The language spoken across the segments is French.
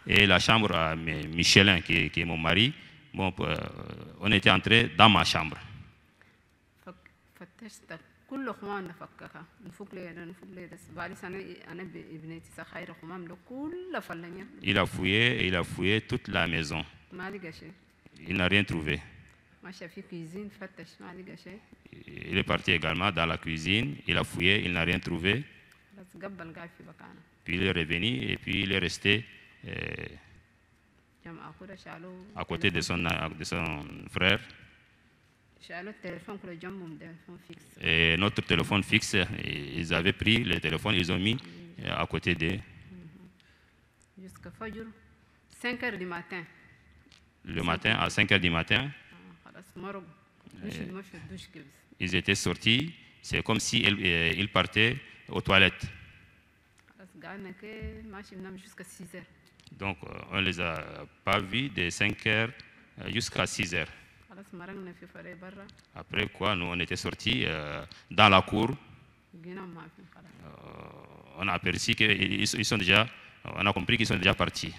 et la chambre à Michelin, qui est mon mari. Bon, on était entrés dans ma chambre. Il a fouillé toute la maison. Il n'a rien trouvé. Il est parti également dans la cuisine, il a fouillé, il n'a rien trouvé. Puis il est revenu et puis il est resté à côté de son frère. Et notre téléphone fixe, ils avaient pris le téléphone, ils ont mis à côté d'eux. Jusqu'à 5 heures du matin. Le matin, à 5 heures du matin, ils étaient sortis. C'est comme si ils partaient aux toilettes. Donc, on ne les a pas vus de 5 heures jusqu'à 6 heures. Après quoi, nous, on était sortis dans la cour. On a aperçu qu'ils sont déjà, on a compris qu'ils sont déjà partis.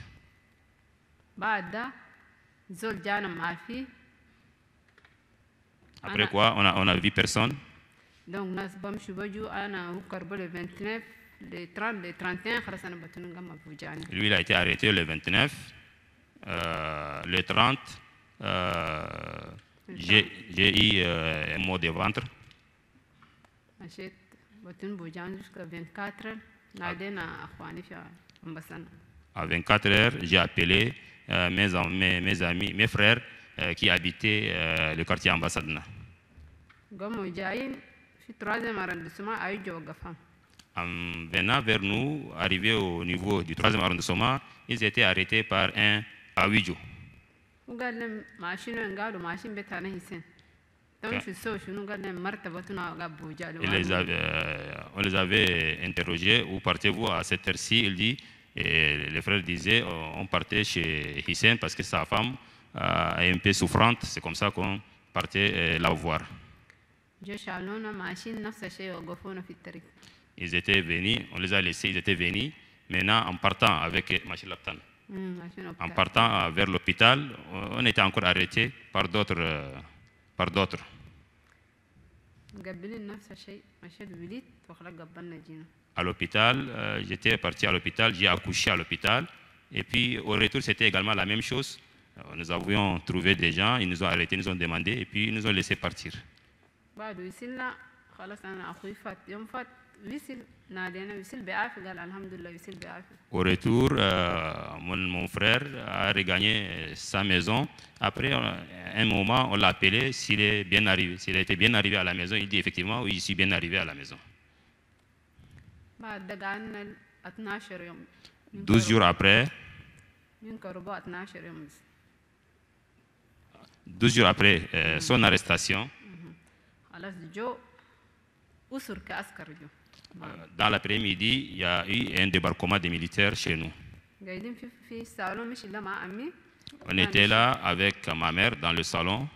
Après quoi, on a vu personne. Donc, le 29, le 30, le 31, lui, il a été arrêté le 29. Le 30, j'ai eu un mot de ventre. À 24 heures, j'ai appelé mes amis, mes frères qui habitaient le quartier Ambassadna. En venant vers nous, arrivés au niveau du 3e arrondissement, ils étaient arrêtés par un Aouidjo. On les avait interrogés, où partez-vous à cette heure-ci? Il dit, et les frères disaient, on partait chez Hissène parce que sa femme est un peu souffrante, c'est comme ça qu'on partait la voir. Ils étaient venus, on les a laissés, ils étaient venus. Maintenant, en partant avec Machine Laptan, en partant vers l'hôpital, on était encore arrêtés par d'autres. À l'hôpital, j'étais parti à l'hôpital, j'ai accouché à l'hôpital. Et puis au retour, c'était également la même chose. Nous avions trouvé des gens, ils nous ont arrêtés, ils nous ont demandé et puis ils nous ont laissé partir. Au retour, mon frère a regagné sa maison. Après un moment, on l'a appelé s'il est bien arrivé. S'il était bien arrivé à la maison, il dit effectivement oui, je suis bien arrivé à la maison. 12 jours après, 12 jours après son arrestation, dans l'après-midi, il y a eu un débarquement des militaires chez nous. On était là avec ma mère dans le salon.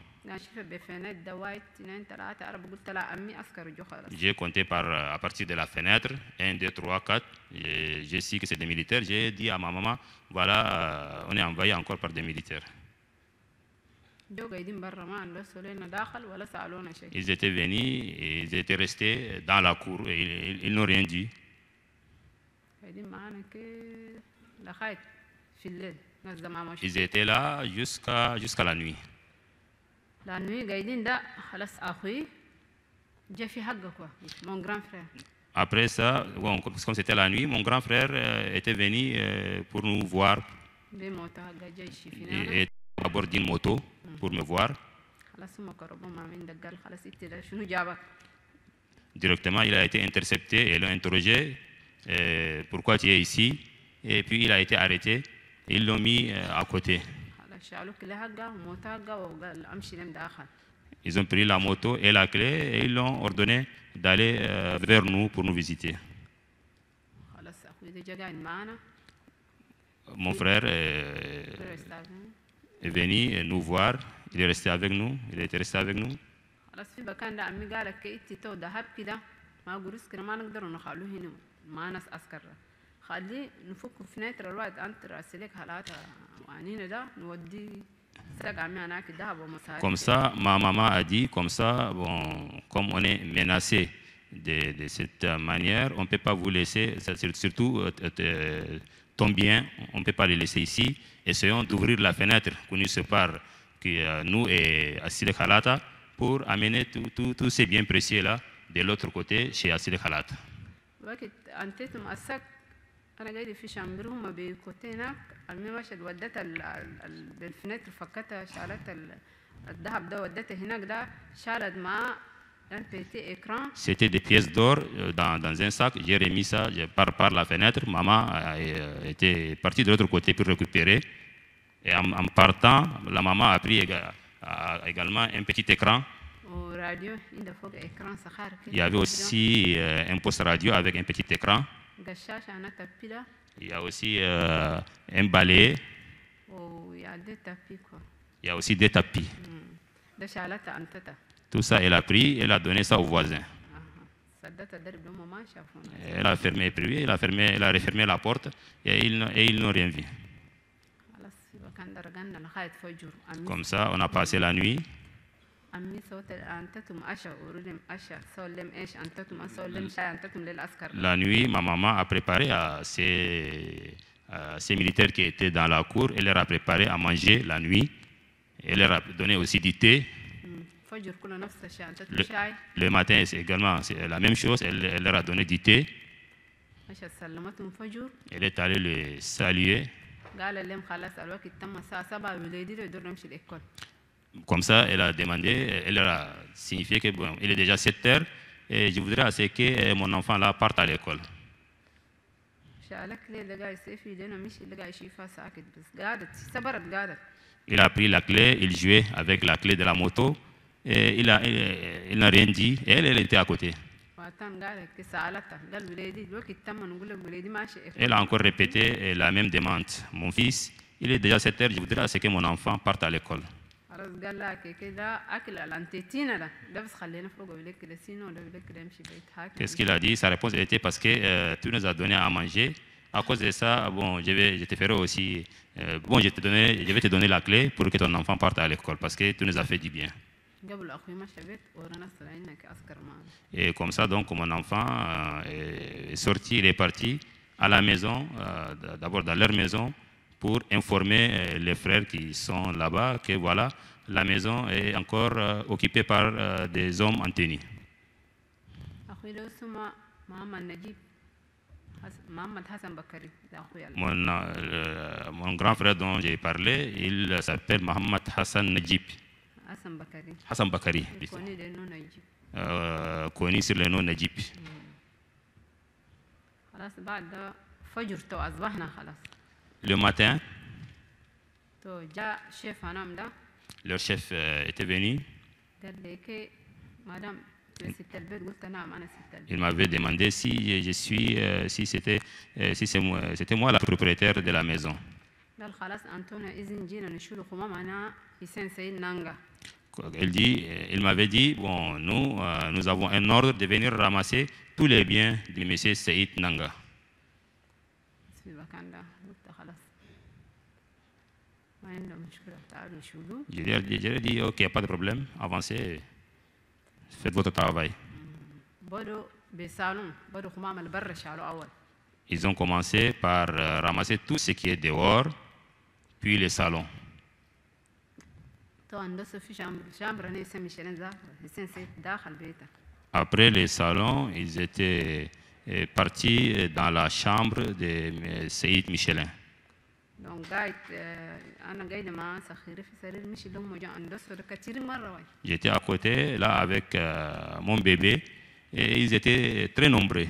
J'ai compté à partir de la fenêtre, 1, 2, 3, 4. J'ai su que c'est des militaires. J'ai dit à ma maman, voilà, on est envahi encore par des militaires. Ils étaient venus, et ils étaient restés dans la cour et ils n'ont rien dit. Ils étaient là jusqu'à la nuit. La nuit, mon grand frère. Après ça, bon, comme c'était la nuit, mon grand frère était venu pour nous voir. Et à bord d'une moto pour me voir. Directement, il a été intercepté et l'ont interrogé. Pourquoi tu es ici? Et puis il a été arrêté. Ils l'ont mis à côté. Ils ont pris la moto et la clé et ils l'ont ordonné d'aller vers nous pour nous visiter. Mon frère est venu nous voir, il est resté avec nous, il était resté avec nous. خلي نفك فنيتر الواحد أنت راسلك حالات وعنينا ده نودي ساق عمي أنا كده ومساعد. Comme ça, ma maman a dit, comme ça, bon, comme on est menacé de cette manière, on ne peut pas vous laisser, surtout ton bien, on ne peut pas le laisser ici. Essayons d'ouvrir la fenêtre qui nous sépare, nous et Assile Khalata, pour amener tous ces biens précieux-là de l'autre côté, chez Assile Khalata. أنا جاي في شامبرهم بكوتينك المشهد ودت بالفنتر فكتها شالت الذهب ده ودته هناك ده شالت مع un petit écran. C'était des pièces d'or dans un sac. J'ai remis ça par la fenêtre. Maman était partie de l'autre côté pour récupérer. Et en partant, la maman a pris également un petit écran. Il y avait aussi un poste radio avec un petit écran. Il y a aussi un balai. Il y a aussi des tapis. Tout ça, elle a pris, elle a donné ça aux voisins. Elle a fermé, elle a refermé la porte et ils n'ont rien vu. Comme ça, on a passé la nuit. La nuit, ma maman a préparé à ces militaires qui étaient dans la cour, elle leur a préparé à manger la nuit. Elle leur a donné aussi du thé. Le matin, c'est également la même chose, elle leur a donné du thé. Elle est allée les saluer. Comme ça, elle a demandé, elle leur a signifié que bon, il est déjà 7 heures et je voudrais assez que mon enfant là parte à l'école. Il a pris la clé, il jouait avec la clé de la moto et il n'a rien dit et elle était à côté. Elle a encore répété la même demande. Mon fils, il est déjà 7 heures, je voudrais assez que mon enfant parte à l'école. Qu'est-ce qu'il a dit? Sa réponse était parce que tu nous as donné à manger. À cause de ça, bon, je te ferai aussi, bon, je vais te donner la clé pour que ton enfant parte à l'école parce que tu nous as fait du bien. Et comme ça, donc, mon enfant est sorti, il est parti à la maison, d'abord dans leur maison, pour informer les frères qui sont là-bas que voilà, la maison est encore occupée par des hommes en tenue. Mon grand frère dont j'ai parlé, il s'appelle Mohamed Hassan Najib. Hassan Bakari. Connu sur le nom Najib. Le matin, leur chef était venu. Il m'avait demandé si c'était moi la propriétaire de la maison. Il m'avait dit, bon, nous avons un ordre de venir ramasser tous les biens du monsieur Saïd Nanga. Je lui ai dit, ok, pas de problème, avancez, faites votre travail. Ils ont commencé par ramasser tout ce qui est dehors, puis les salons. Après les salons, ils étaient partis dans la chambre de Saïd Michelin. J'étais à côté, là, avec mon bébé, et ils étaient très nombreux.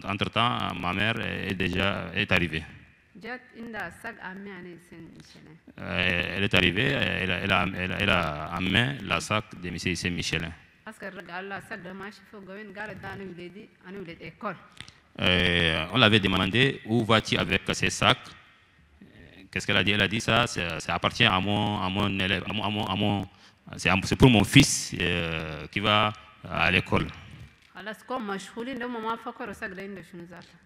Entre-temps, ma mère est arrivée. Elle est arrivée, elle a en main la sac de M. Issem Michelin. On l'avait demandé où vas-tu avec ces sacs. Qu'est-ce qu'elle a dit? Elle a dit ça appartient à mon élève, c'est pour mon fils qui va à l'école.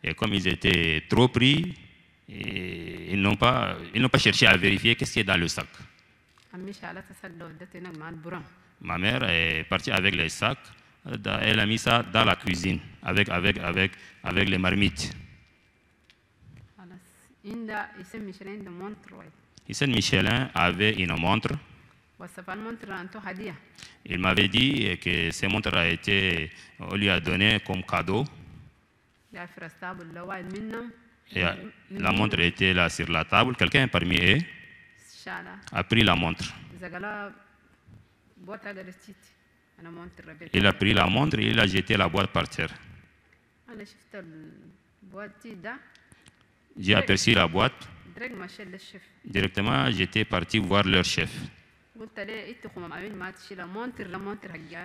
Et comme ils étaient trop pris, et ils n'ont pas cherché à vérifier qu'est-ce qui est dans le sac. Ma mère est partie avec les sacs, elle a mis ça dans la cuisine avec les marmites. Hissène Michelin avait une montre. Il m'avait dit que ces montres on lui a donné comme cadeau. Et la montre était là sur la table. Quelqu'un parmi eux a pris la montre. Il a pris la montre et il a jeté la boîte par terre. J'ai aperçu la boîte. Directement, j'étais parti voir leur chef.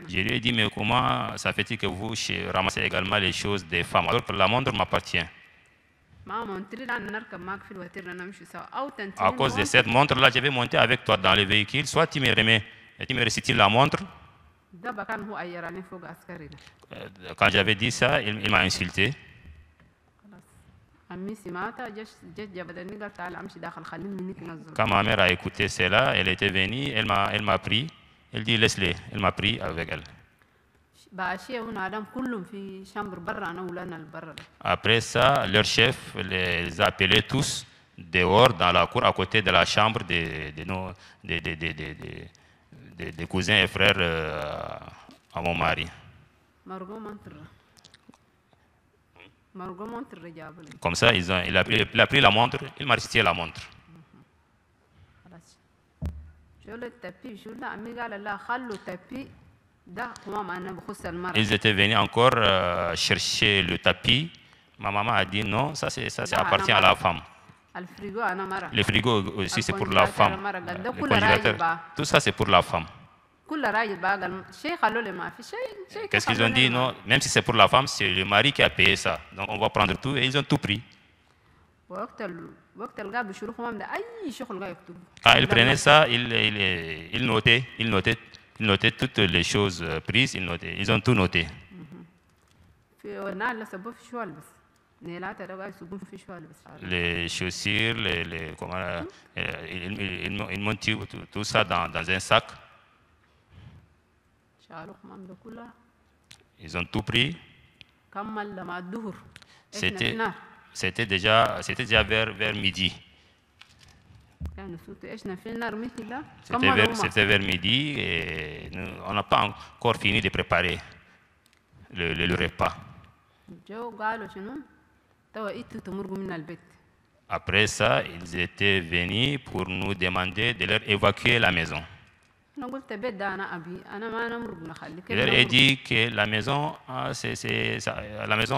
Je lui ai dit, mais comment ça fait-il que vous ramassez également les choses des femmes alors que la montre m'appartient? À cause de cette montre-là, je vais monter avec toi dans le véhicule. Soit tu me remets et tu me restitues la montre. Quand j'avais dit ça, il m'a insulté. Quand ma mère a écouté cela, elle était venue, elle m'a pris. Elle dit laisse-les. Elle m'a pris avec elle. Après ça, leur chef les a appelés tous dehors dans la cour à côté de la chambre des cousins et frères à mon mari. Comme ça, il a pris la montre, il m'a restitué la montre. Ils étaient venus encore chercher le tapis. Ma maman a dit non, ça appartient à la femme. Le frigo aussi c'est pour la femme. Le congélateur, tout ça c'est pour la femme. Qu'est-ce qu'ils ont dit? Non, même si c'est pour la femme, c'est le mari qui a payé ça. Donc on va prendre tout et ils ont tout pris. Quand ils prenaient ça, ils notaient toutes les choses prises, ils ont tout noté. Les chaussures, ils montent tout ça dans un sac. Ils ont tout pris. C'était déjà vers midi. C'était vers midi et on n'a pas encore fini de préparer le repas. Après ça, ils étaient venus pour nous demander de leur évacuer la maison. Il leur a dit que la maison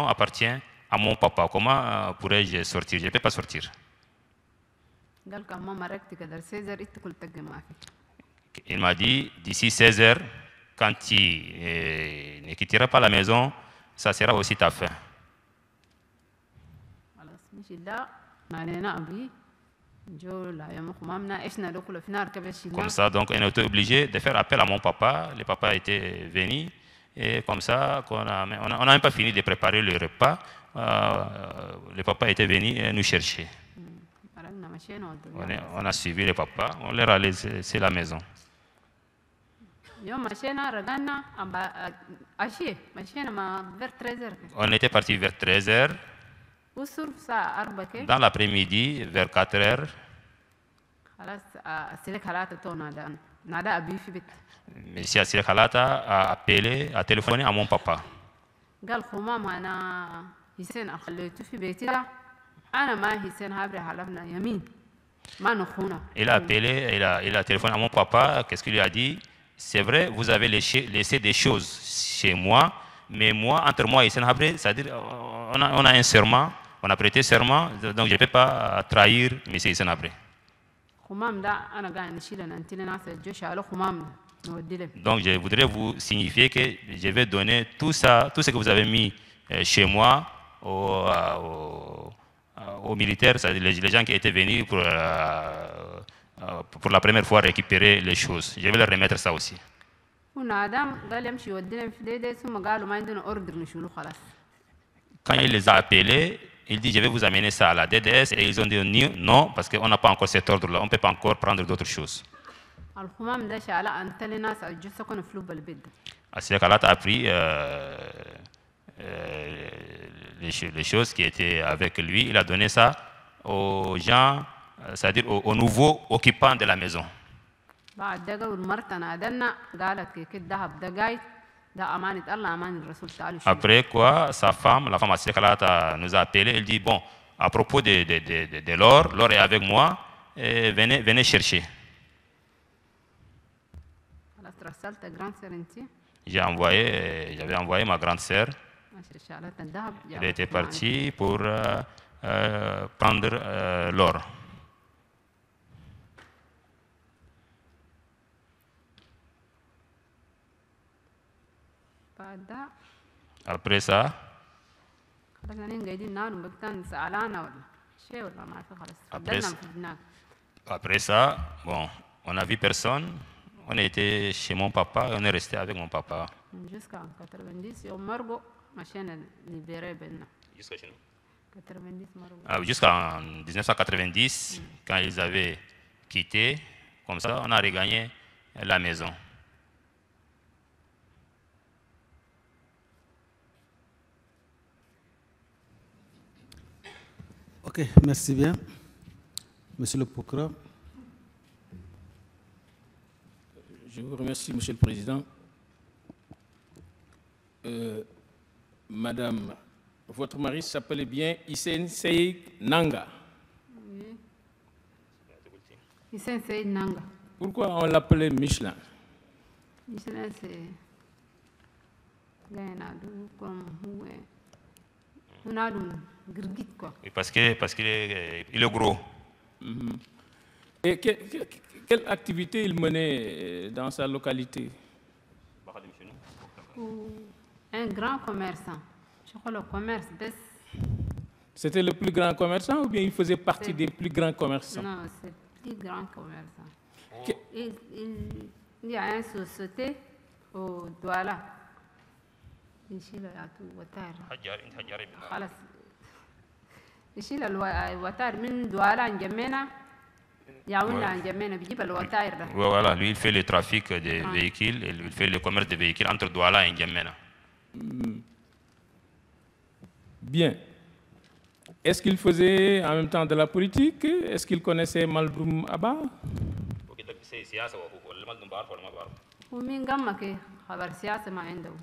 appartient à mon papa. Comment pourrais-je sortir? Je ne peux pas sortir. Il m'a dit, d'ici 16 heures, quand tu ne quitteras pas la maison, ça sera aussi ta fin. Comme ça, donc, on était obligé de faire appel à mon papa. Le papa était venu. Et comme ça, on n'a même pas fini de préparer le repas. Le papa était venu nous chercher. On a suivi le papa. On leur a laissé la maison. On était parti vers 13 heures. Dans l'après-midi, vers 4 heures, Monsieur Asile Khalata a téléphoné à mon papa. Il a téléphoné à mon papa. Qu'est-ce qu'il lui a dit? C'est vrai, vous avez laissé des choses chez moi, mais moi, entre moi et Hissène Habré, c'est-à-dire, on a un serment. On a prêté serment, donc je ne peux pas trahir M. Hissène Habré. Donc je voudrais vous signifier que je vais donner tout ce que vous avez mis chez moi aux militaires, c'est-à-dire les gens qui étaient venus pour la première fois récupérer les choses. Je vais leur remettre ça aussi. ونادام قال يمشي يودينا في ديدي ثم قالوا ما عندنا اوردر نشيله خلاص. Quand il les a appelés, il dit je vais vous amener ça à la DDS et ils ont dit non parce qu'on n'a pas encore cet ordre-là, on ne peut pas encore prendre d'autres choses. الخمام ده شالها انت لناس الجثه كانوا في لب البيت. Asirakalat a pris les choses qui étaient avec lui, il a donné ça aux gens, c'est-à-dire aux nouveaux occupants de la maison. بعد ده قبل مرة نادلنا قالت كيك الذهب ده جاي ده أمانة الله أمانة الرسول تعالى. Après quoi, sa femme, la femme Asirakalat nous a appelé, elle dit bon, à propos de l'or est avec moi, et venez chercher. خلاص رسلت جراند سيرنتي. J'avais envoyé ma grande sœur. شالت الذهب. Elle était partie pour prendre l'or. Après ça, bon, on n'a vu personne. On était chez mon papa et on est resté avec mon papa. Jusqu'en 1990, quand ils avaient quitté, comme ça, on a regagné la maison. Ok, merci bien. Monsieur le procureur. Je vous remercie, Monsieur le Président. Madame, votre mari s'appelait bien Hissène Seyd Nanga. Oui. Hissène Seyd Nanga. Pourquoi on l'appelait Michelin? Michelin, c'est... Parce qu'il est gros. Et quelle activité il menait dans sa localité? Un grand commerçant. Je crois le commerce. C'était le plus grand commerçant ou bien il faisait partie des plus grands commerçants? Non, c'est le plus grand commerçant. Il y a une société au Douala. يشيل الوتار خلاص يشيل الوتار من دوالة عن جمينا يعاوننا عن جمينا بيجيب الوتائر ده. Voilà, lui il fait le trafic des véhicules, il fait le commerce des véhicules entre Douala et N'Djamena. Bien. Est-ce qu'il faisait en même temps de la politique? Est-ce qu'il connaissait Maldoum Abba?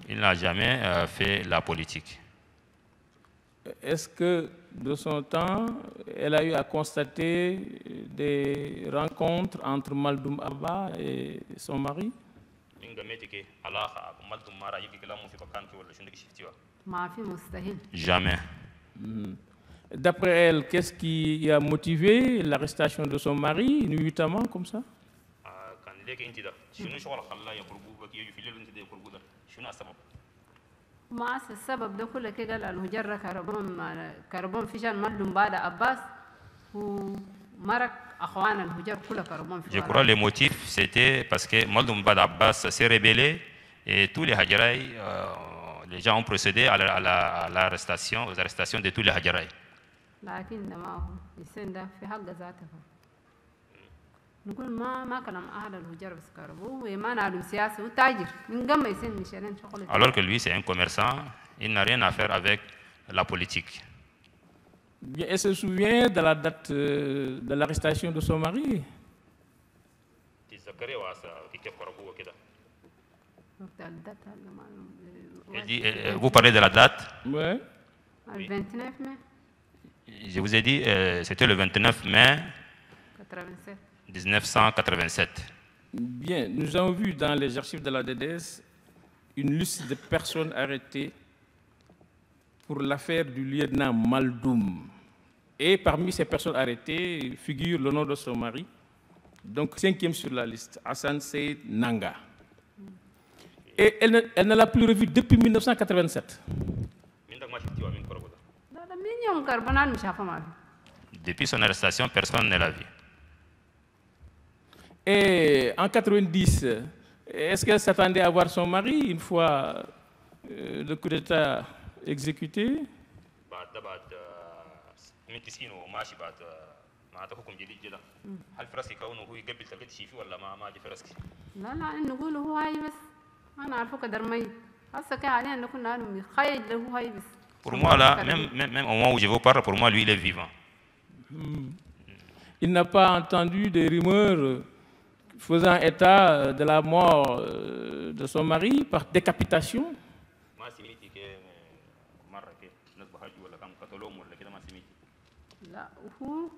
Il n'a jamais fait la politique. Est-ce que de son temps, elle a eu à constater des rencontres entre Maldoum Abba et son mari? Jamais. D'après elle, qu'est-ce qui a motivé l'arrestation de son mari, nuitamment comme ça? ما السبب ده كله كده قال الهجرة كربون فيشان ملهم بعد عباس ومرك أخوان الهجر كله كربون Je crois que le motif c'était parce que Maldoum Bad Abbas s'est rebellé et tous les Hadjaraï, les gens ont procédé à l'arrestation, aux arrestations de tous les Hadjaraï. لكن ده ما هو يسند ده في حق ذاته. نقول ما كلام أهل الهجر بس كربو وما نعلم سياسة وتاجر من قبل يسند مشانين شغله. Alors que lui c'est un commerçant, il n'a rien à faire avec la politique. Elle se souvient de la date de l'arrestation de son mari? Elle dit, vous parlez de la date? Oui. Le 29 mai. Je vous ai dit, c'était le 29 mai 1987. Bien, nous avons vu dans les archives de la DDS une liste de personnes arrêtées pour l'affaire du lieutenant Maldoum. Et parmi ces personnes arrêtées figure le nom de son mari, donc 5e sur la liste, Hassan Seyd Nanga. Et elle ne l'a plus revu depuis 1987. Depuis son arrestation, personne ne l'a vu. Et en 90, Est-ce qu'elle s'attendait à voir son mari une fois le coup d'État exécuté? لا لا نقول هو هاي بس أنا أعرفه قدر مي هسه كان علينا نكون نحن خيل له هاي بس. Pour moi là, même au moment où je vous parle, pour moi lui il est vivant. Il n'a pas entendu des rumeurs faisant état de la mort de son mari par décapitation? لا هو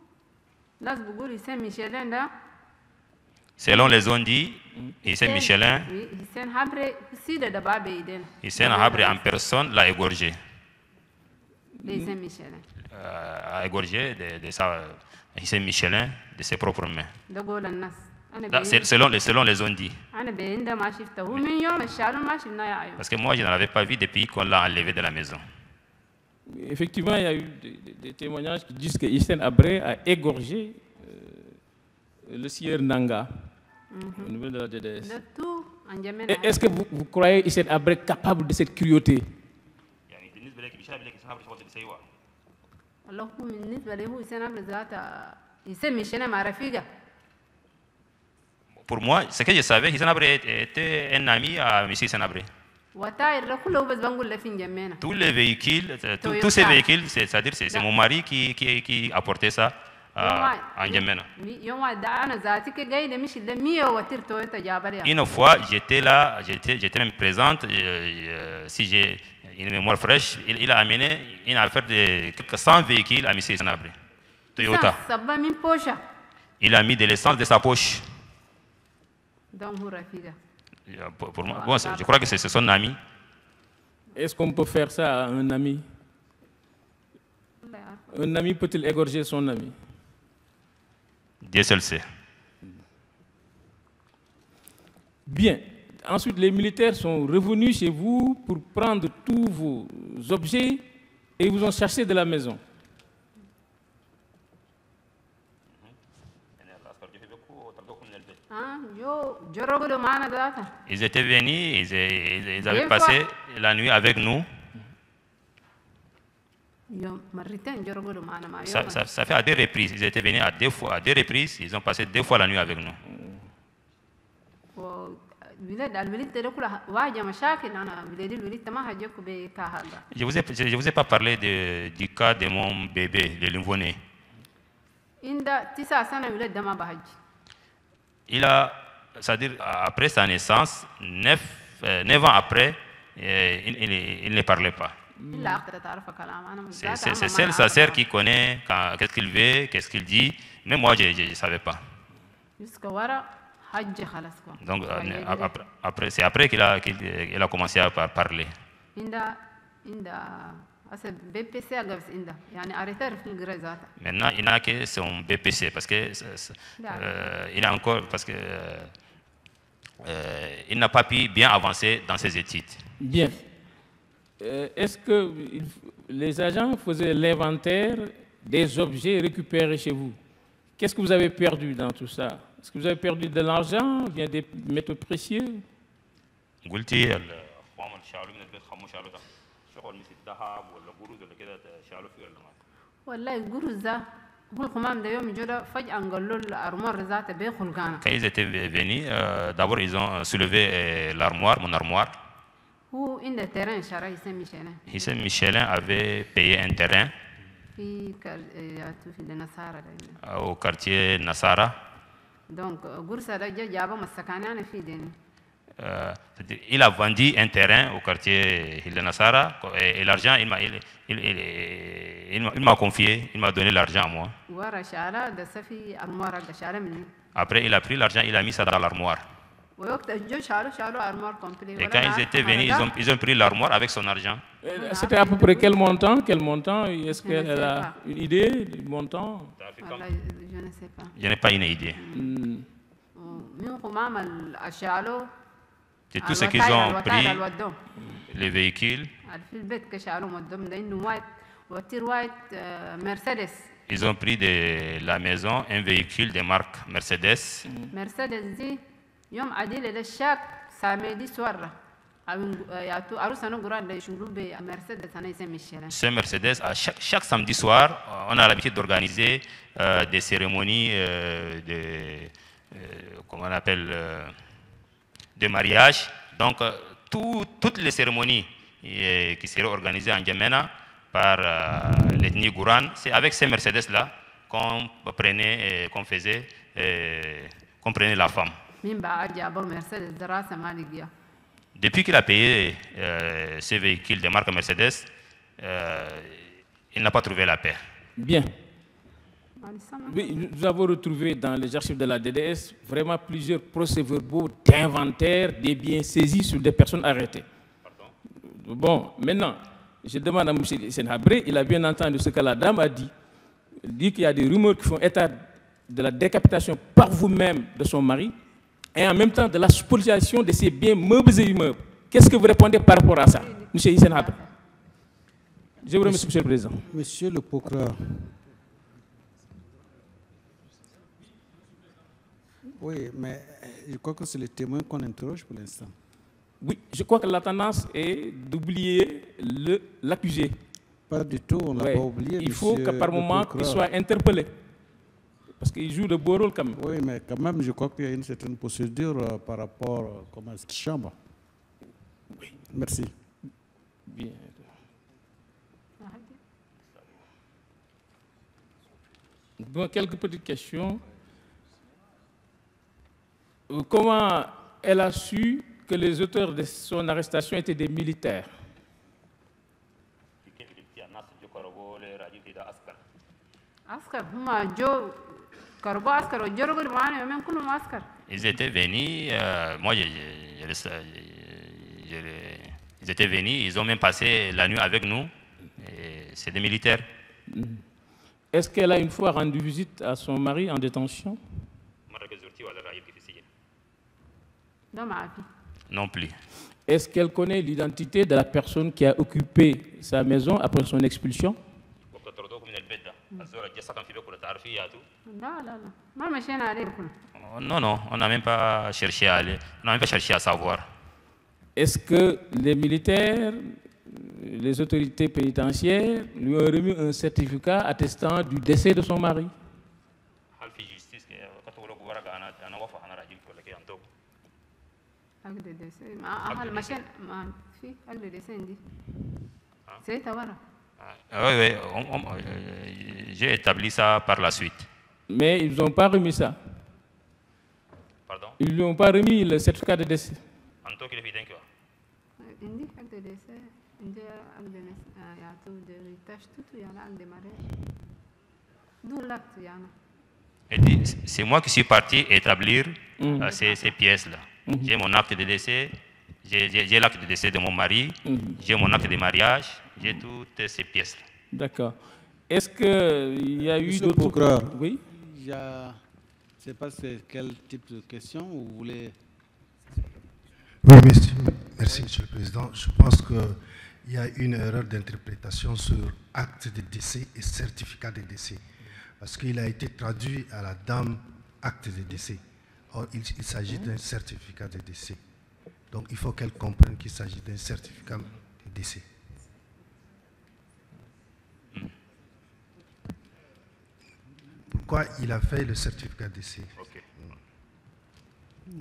ناس بيقول يسمى ميشيلين ده. Selon les ondits, Hissène Michelin, Hissène Habré en personne l'a égorgé. A égorgé de Hissène Michelin de ses propres mains. Selon les ondits. Parce que moi, je ne l'avais pas vu depuis qu'on l'a enlevé de la maison. Effectivement, il y a eu des témoignages qui disent que Hissène Habré a égorgé le sieur Nanga, au niveau de la DDS. Est-ce que vous croyez Hissène Habré capable de cette cruauté? Pour moi, ce que je savais, Hissène Habré était un ami à M. Hissène Habré. Tous les véhicules, tous ces véhicules, c'est-à-dire c'est mon mari qui apportait ça en Yémen. Une fois, j'étais là, j'étais même présente. Si j'ai une mémoire fraîche, il a amené une affaire de quelques 100 véhicules à M. Hissène Habré, Toyota. Il a mis de l'essence de sa poche. Pour moi, bon, je crois que c'est son ami. Est-ce qu'on peut faire ça à un ami? Un ami peut-il égorger son ami? Dieu seul sait. Bien. Ensuite, les militaires sont revenus chez vous pour prendre tous vos objets et vous ont chassé de la maison. Ils étaient venus, ils avaient passé la nuit avec nous. Ça fait à 2 reprises. Ils étaient venus à 2 reprises. Ils ont passé 2 fois la nuit avec nous. Je ne vous ai pas parlé du cas de mon bébé, le nouveau-né. Il a, c'est-à-dire après sa naissance, 9 ans après, il ne parlait pas. C'est celle, sa sœur, qui connaît qu'est-ce qu'il veut, qu'est-ce qu'il dit. Mais moi, je ne savais pas. Donc, c'est après qu'il a commencé à parler. Maintenant, il n'a que son BPC parce que il a encore il n'a pas pu bien avancer dans ses études. Bien. Est-ce que les agents faisaient l'inventaire des objets récupérés chez vous? Qu'est-ce que vous avez perdu dans tout ça? Est-ce que vous avez perdu de l'argent, bien des métaux précieux? Quand ils étaient venus, d'abord ils ont soulevé l'armoire, mon armoire. Hissène Michelin avait payé un terrain au quartier Nassara. Donc, il a vendu un terrain au quartier Nassara et l'argent, il m'a confié, il m'a donné l'argent à moi. Après, il a pris l'argent, il a mis ça dans l'armoire. Et quand ils étaient venus, ils ont pris l'armoire avec son argent. C'était à peu près quel montant? Est-ce qu'elle a une idée du montant? Je ne sais pas. Je n'ai pas une idée. C'est tout ce qu'ils ont pris, les véhicules. Ils ont pris de la maison un véhicule de marque Mercedes. samedi soir là. Ce Mercedes, chaque samedi soir, on a l'habitude d'organiser des cérémonies comment on appelle, de mariage. Donc, toutes les cérémonies qui seraient organisées en Djamena par l'ethnie Gouran, c'est avec ces Mercedes-là qu'on prenait, qu'on faisait, qu'on prenait la femme. Depuis qu'il a payé ce véhicule de marque Mercedes, il n'a pas trouvé la paix. Bien. Oui, nous avons retrouvé dans les archives de la DDS vraiment plusieurs procès-verbaux d'inventaire des biens saisis sur des personnes arrêtées. Pardon? Bon, maintenant, je demande à M. Senhabré, il a bien entendu ce que la dame a dit. Il dit qu'il y a des rumeurs qui font état de la décapitation par vous-même de son mari et en même temps de la spoliation de ses biens meubles et immeubles. Qu'est-ce que vous répondez par rapport à ça, M. Senhabré? Je vous remercie, M. le Président. Monsieur le procureur. Oui, mais je crois que c'est le témoin qu'on interroge pour l'instant. Oui, je crois que la tendance est d'oublier l'accusé. Pas du tout, on n'a pas oublié. Il faut que par moment qu'il soit interpellé. Parce qu'il joue de beau rôle quand même. Oui, mais quand même, je crois qu'il y a une certaine procédure par rapport à cette chambre. Oui. Merci. Bien. Bon, quelques petites questions. Comment elle a su que les auteurs de son arrestation étaient des militaires? Ils étaient venus, moi ils étaient venus, ils ont même passé la nuit avec nous. C'est des militaires. Est-ce qu'elle a une fois rendu visite à son mari en détention? Non plus. Est-ce qu'elle connaît l'identité de la personne qui a occupé sa maison après son expulsion? Non, non, on n'a même pas cherché à aller, on n'a même pas cherché à savoir. Est-ce que les militaires, les autorités pénitentiaires lui ont remis un certificat attestant du décès de son mari? Oui, j'ai établi ça par la suite. Mais ils n'ont pas remis ça. Pardon? Ils ne lui ont pas remis le certificat de décès. C'est moi qui suis parti établir ces pièces-là. J'ai mon acte de décès, j'ai l'acte de décès de mon mari, j'ai mon acte de mariage, j'ai toutes ces pièces-là. D'accord. Est-ce qu'il y a eu d'autres... procureur, oui? Je ne sais pas quel type de question vous voulez... Oui, merci, Monsieur le Président. Je pense qu'il y a une erreur d'interprétation sur acte de décès et certificat de décès. Parce qu'il a été traduit à la dame acte de décès. Or, il s'agit d'un certificat de décès. Donc, il faut qu'elle comprenne qu'il s'agit d'un certificat de décès. Pourquoi il a fait le certificat de décès? Ok.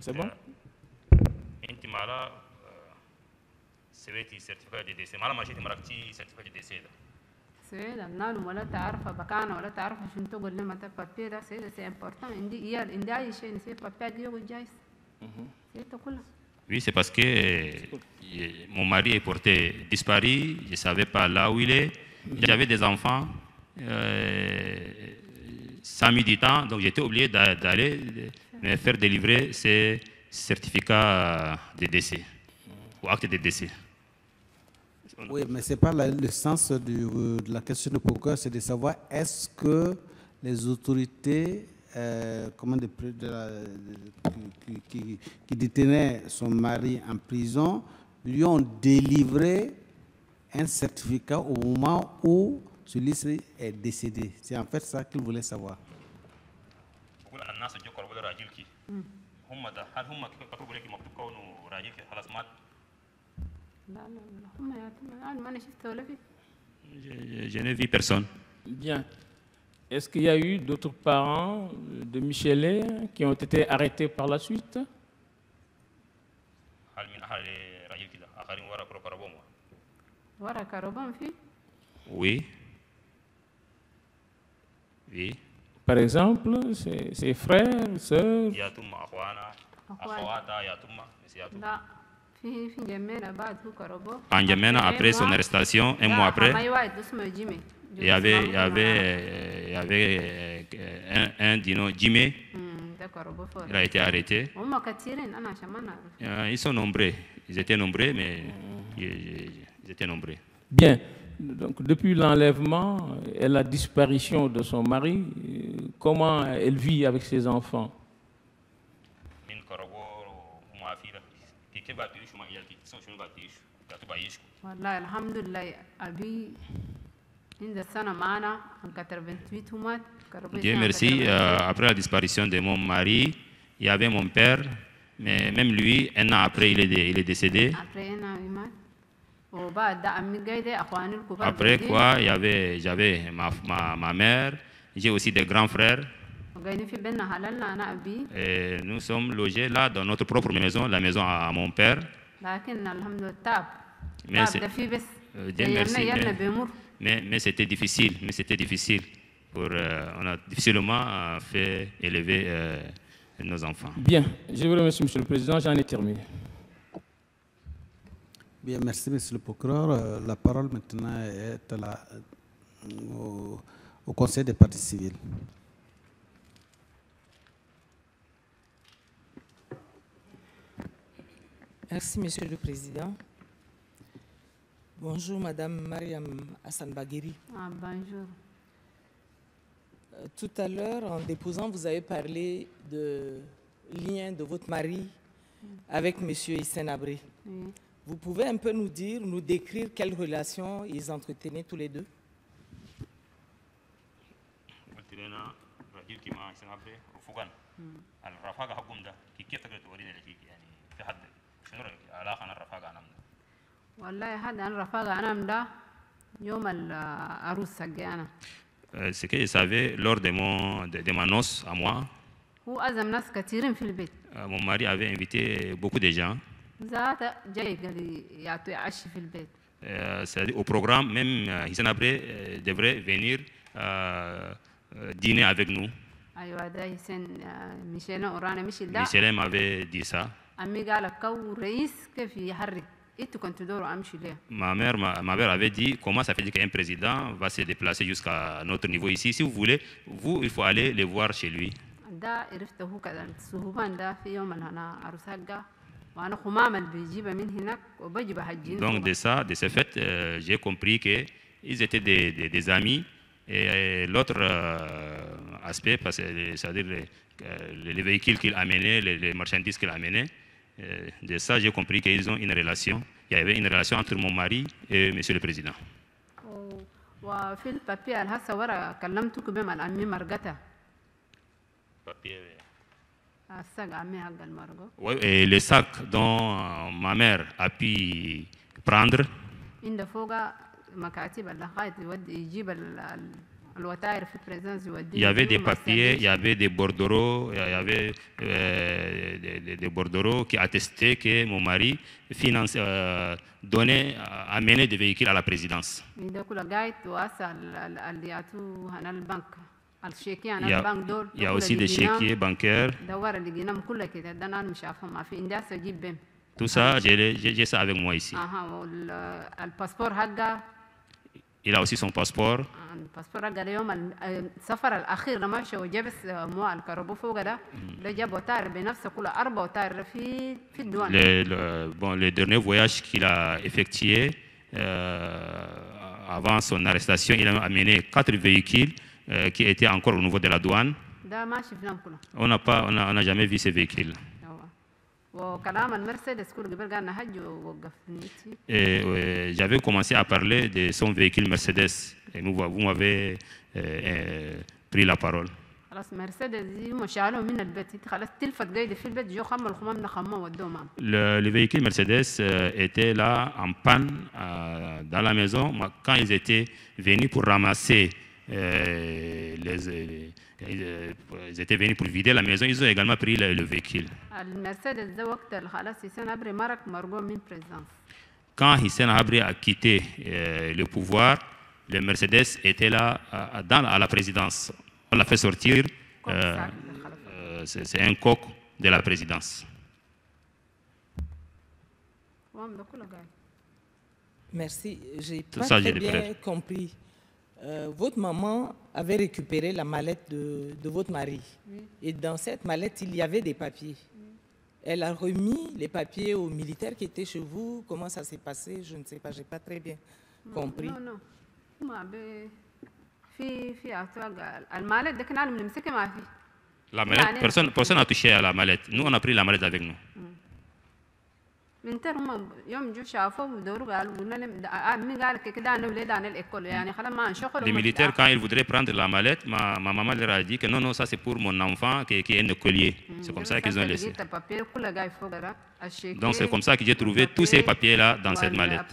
C'est bon? Intimala, c'est le certificat de décès. Malama, j'ai dit certificat de décès. C'est important. Oui, c'est parce que mon mari est porté disparu, je ne savais pas là où il est. J'avais des enfants, ça a mis du temps, donc j'étais obligé d'aller me faire délivrer ces certificats de décès, ou actes de décès. Oui, mais ce n'est pas le sens de la question de pourquoi, c'est de savoir est-ce que les autorités qui détenaient son mari en prison lui ont délivré un certificat au moment où celui-ci est décédé. C'est en fait ça qu'il voulait savoir. Je n'ai vu personne. Bien. Est-ce qu'il y a eu d'autres parents de Michelet qui ont été arrêtés par la suite? Oui. Oui. Par exemple, ses frères, sœurs? En N'Djamena, après son arrestation, un mois après, il y avait un Dino Jimé. Il a été arrêté. Ils sont nombreux. Ils étaient nombreux, mais ils étaient nombreux. Bien. Donc, depuis l'enlèvement et la disparition de son mari, comment elle vit avec ses enfants? Dieu merci, après la disparition de mon mari, il y avait mon père, mais même lui, un an après, il est décédé. Après quoi, j'avais ma mère, j'ai aussi des grands frères. Et nous sommes logés là dans notre propre maison, la maison à mon père. Mais c'était difficile, on a difficilement fait élever nos enfants. Bien, je vous remercie, Monsieur le Président, j'en ai terminé. Bien, merci, Monsieur le procureur. La parole maintenant est au Conseil des parties civiles. Merci, Monsieur le Président. Bonjour, Madame Mariam Hassan Bagheri. Bonjour. Tout à l'heure, en déposant, vous avez parlé de lien de votre mari avec Monsieur Hissène Habré. Oui. Vous pouvez un peu nous décrire quelles relations ils entretenaient tous les deux? Ce que je savais lors de ma noce à moi, mon mari avait invité beaucoup de gens. C'est-à-dire au programme, même Hissène Habré devrait venir dîner avec nous. Michel m'avait dit ça. Ma mère avait dit comment ça fait qu'un président va se déplacer jusqu'à notre niveau ici. Si vous voulez, il faut aller le voir chez lui. Donc de ce fait, j'ai compris qu'ils étaient des amis. Et l'autre aspect, c'est-à-dire les véhicules qu'il amenait, les marchandises qu'il amenait, de ça j'ai compris qu'ils ont une relation. Il y avait une relation entre mon mari et Monsieur le Président. Oui, et le sac dont ma mère a pu prendre, il y avait des papiers, il y avait des bordereaux, il y avait des bordereaux qui attestaient que mon mari amenait des véhicules à la présidence. Il y a aussi des chéquiers bancaires. Tout ça, j'ai ça avec moi ici. Il a aussi son passeport. Le dernier voyage qu'il a effectué avant son arrestation, il a amené 4 véhicules qui étaient encore au niveau de la douane. On n'a jamais vu ces véhicules. J'avais commencé à parler de son véhicule Mercedes et vous m'avez pris la parole. خلاص مرسيدس دي هم شالوه من البيت خلاص تلفت قايده في البيت جو خموا الخمام ده خموه ودوه معهم. Le véhicule Mercedes était là en panne dans la maison. Quand ils étaient venus pour ramasser, ils étaient venus pour vider la maison, ils ont également pris le véhicule. المرسيدس ده وقت خلاص حسين عبري مرق مرقوه من بريزانس. Quand Hissène Habré a quitté le pouvoir, le Mercedes était là à la présidence. On l'a fait sortir. C'est un coq de la présidence. Merci. J'ai pas très bien compris. Votre maman avait récupéré la mallette de votre mari. Oui. Et dans cette mallette, il y avait des papiers. Oui. Elle a remis les papiers aux militaires qui étaient chez vous. Comment ça s'est passé? Je ne sais pas. Je n'ai pas très bien compris. Non. La mallette, personne n'a touché à la mallette. Nous, on a pris la mallette avec nous. Les militaires, quand ils voudraient prendre la mallette, ma maman leur a dit que non, ça c'est pour mon enfant qui est un écolier. C'est comme ça qu'ils ont laissé. Donc c'est comme ça que j'ai trouvé tous ces papiers-là dans cette mallette.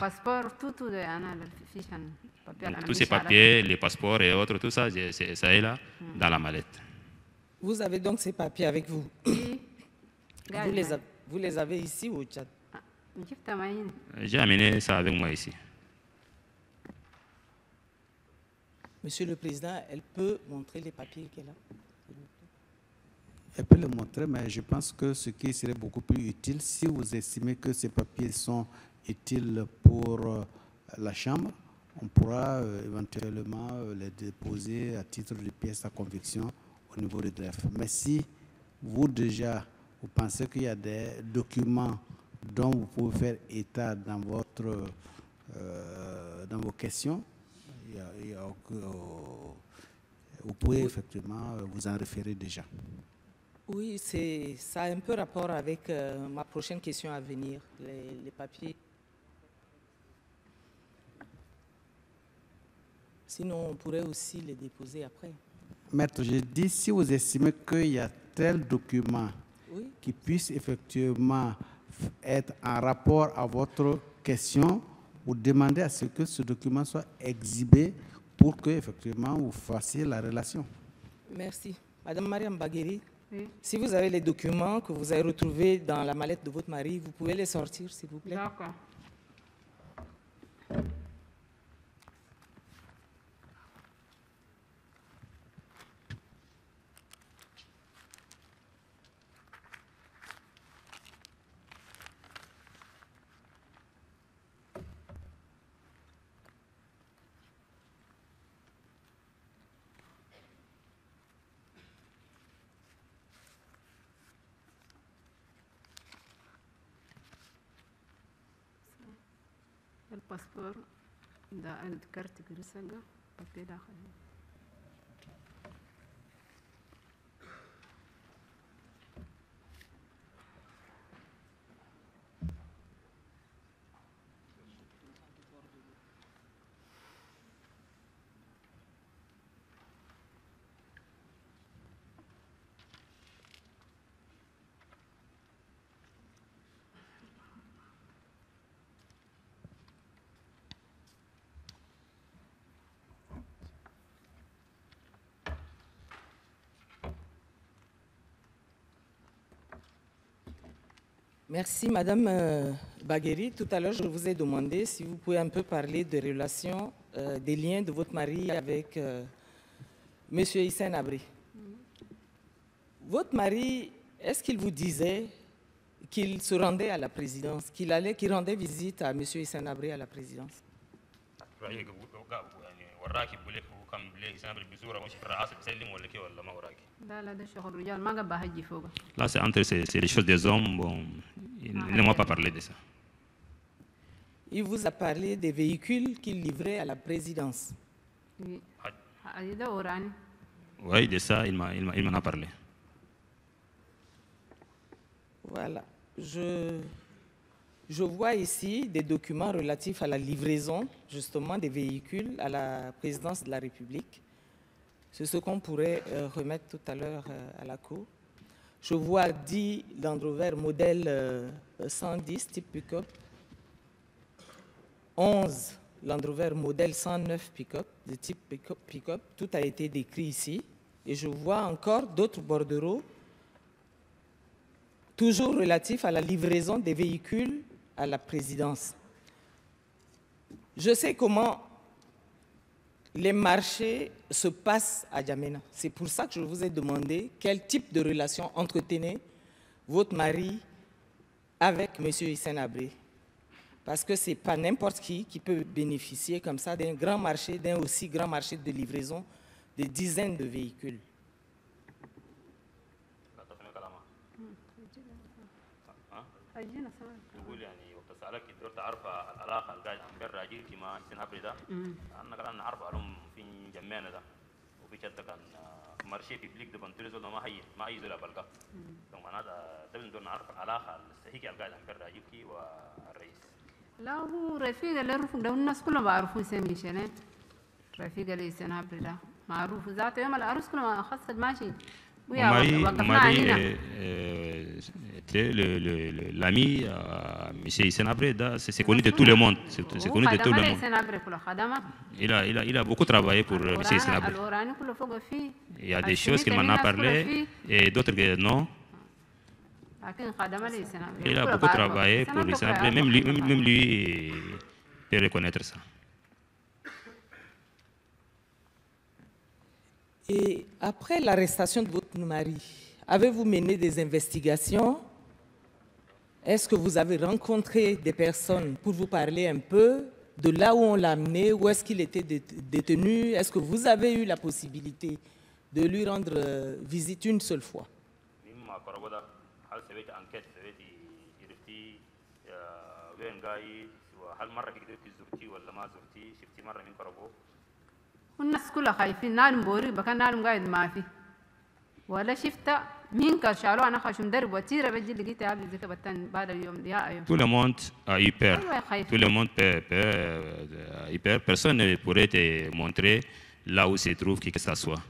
Donc, tous ces papiers, les passeports et autres, tout ça, ça est là dans la mallette. Vous avez donc ces papiers avec vous? Vous les avez ici ou au Tchad? J'ai amené ça avec moi ici. Monsieur le Président, elle peut montrer les papiers qu'elle a? Elle peut les montrer, mais je pense que ce qui serait beaucoup plus utile, si vous estimez que ces papiers sont utiles pour la Chambre, on pourra éventuellement les déposer à titre de pièce à conviction au niveau du greffe. Mais si vous déjà, vous pensez qu'il y a des documents dont vous pouvez faire état dans vos questions, vous pouvez effectivement vous en référer déjà. Oui, ça a un peu rapport avec ma prochaine question à venir, les papiers. Sinon, on pourrait aussi les déposer après. Maître, je dis, si vous estimez qu'il y a tel document qui puisse effectivement être en rapport à votre question, vous demandez à ce que ce document soit exhibé pour que effectivement vous fassiez la relation. Merci. Madame Mariam Bagueri, si vous avez les documents que vous avez retrouvés dans la mallette de votre mari, vous pouvez les sortir, s'il vous plaît. D'accord. الباسبور ده كارت كريسنجا بابي داخل. Merci, Madame Bagueri. Tout à l'heure, je vous ai demandé si vous pouvez un peu parler des relations, des liens de votre mari avec M. Hissène Habré. Votre mari, est-ce qu'il vous disait qu'il se rendait à la présidence, qu'il rendait visite à M. Hissène Habré à la présidence? Là, c'est les choses des hommes. Bon, il ne m'a pas parlé de ça. Il vous a parlé des véhicules qu'il livrait à la présidence. Oui, de ça, il m'en a parlé. Voilà. Je vois ici des documents relatifs à la livraison, justement, des véhicules à la présidence de la République. C'est ce qu'on pourrait remettre tout à l'heure à la Cour. Je vois 10 Land Rover modèle 110 type pick-up, 11 Land Rover modèle 109 pick-up, de type pick-up. Tout a été décrit ici. Et je vois encore d'autres bordereaux, toujours relatifs à la livraison des véhicules à la présidence. Je sais comment les marchés se passent à Djamena. C'est pour ça que je vous ai demandé quel type de relation entretenait votre mari avec M. Hissène Habré. Parce que ce n'est pas n'importe qui peut bénéficier comme ça d'un grand marché, d'un aussi grand marché de livraison de dizaines de véhicules. marché public devant tous les autres ما هي زول بالك donc معناتها ده بنقول نعرف العلاقه الصحيحه القاعده بين راجيكي والرئيس. لا هو رفيق اللي رفق ده الناس كلهم بعرفوا سامي شنو رفيق اللي سنابري ده معروف ذاته يوم العروس كلهم خاصة ماشي l'ami M. Hissène Habré, c'est connu de tout le monde. C'est connu de tout le monde. Il a beaucoup travaillé pour M. Hissène Habré. Il y a des choses qu'il m'en a parlé et d'autres que non. Il a beaucoup travaillé pour Hissène Habré, même lui peut reconnaître ça. Et après l'arrestation de votre mari, avez-vous mené des investigations? Est-ce que vous avez rencontré des personnes pour vous parler un peu de là où on l'a amené, où est-ce qu'il était détenu? Est-ce que vous avez eu la possibilité de lui rendre visite une seule fois? والناس كلها خايفين نالم بوري بكان نالم قاعد ما في ولا شفت مين كان شالوه انا خاش مدرب وتيره بجي لقيت ابي زي كبتان بعد اليوم يا ايوه. Tout le monde a eu peur. Tout le monde a eu peur. Personne ne pourrait te montrer là où se trouve qui que ça soit.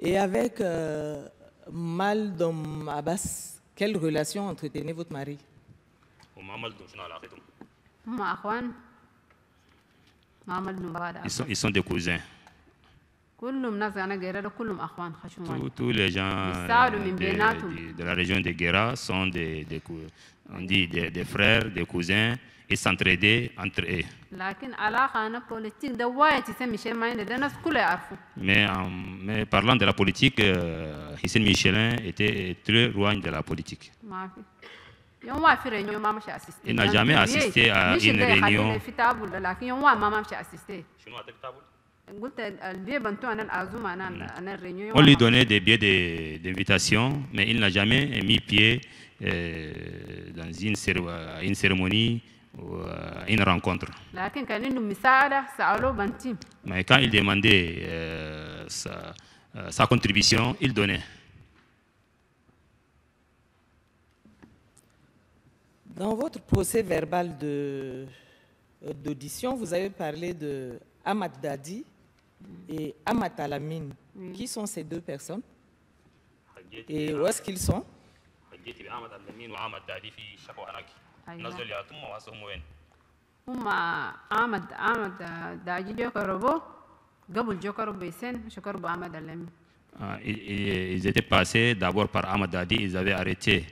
Et avec Maldom Abbas, quelle relation entretenait votre mari? Ils sont des cousins. Tous les gens de la région de Guéra sont des frères, des cousins, et s'entraidaient entre eux. Mais parlant de la politique, Hissène Michelin était très loin de la politique. Il n'a jamais assisté à une réunion. On lui donnait des billets d'invitation, mais il n'a jamais mis pied dans une cérémonie ou une rencontre. Mais quand il demandait sa contribution, il donnait. Dans votre procès verbal d'audition, vous avez parlé de Ahmad Dadi et Ahmad Alamine. Oui. Qui sont ces deux personnes? Et où est-ce qu'ils sont? Ils étaient passés d'abord par Ahmad Dadi, ils avaient arrêté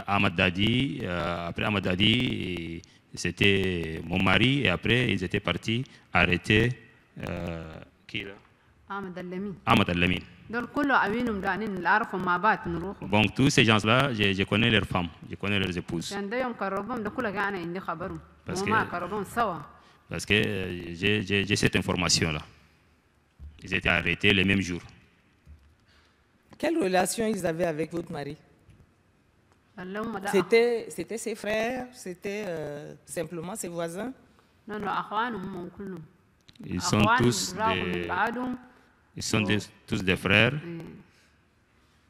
Ahmad Dadi. Après Ahmad Dadi, c'était mon mari, et après ils étaient partis arrêter qui là? Ahmad Al-Lamin. Bon, tous ces gens-là, je connais leurs femmes, je connais leurs épouses. Parce que j'ai cette information-là. Ils étaient arrêtés le même jour. Quelle relation ils avaient avec votre mari? C'était ses frères? C'était simplement ses voisins? Ils sont tous des frères.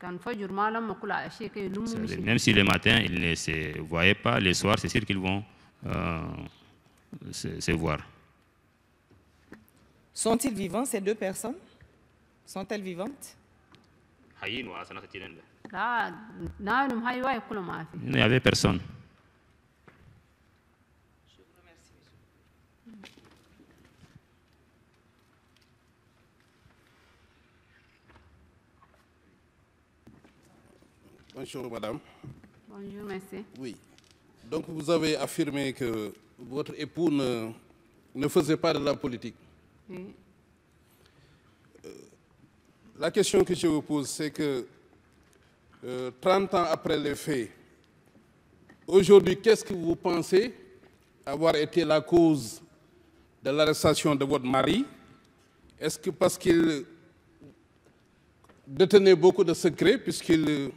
Même si le matin, ils ne se voyaient pas, le soir, c'est sûr qu'ils vont se voir. Sont-ils vivants, ces deux personnes? Sont-elles vivantes? Il Il n'y avait personne. Bonjour madame. Bonjour, merci. Oui. Donc vous avez affirmé que votre époux ne faisait pas de la politique. Oui. La question que je vous pose, c'est que 30 ans après les faits, aujourd'hui, qu'est-ce que vous pensez avoir été la cause de l'arrestation de votre mari? Est-ce que parce qu'il détenait beaucoup de secrets, puisqu'il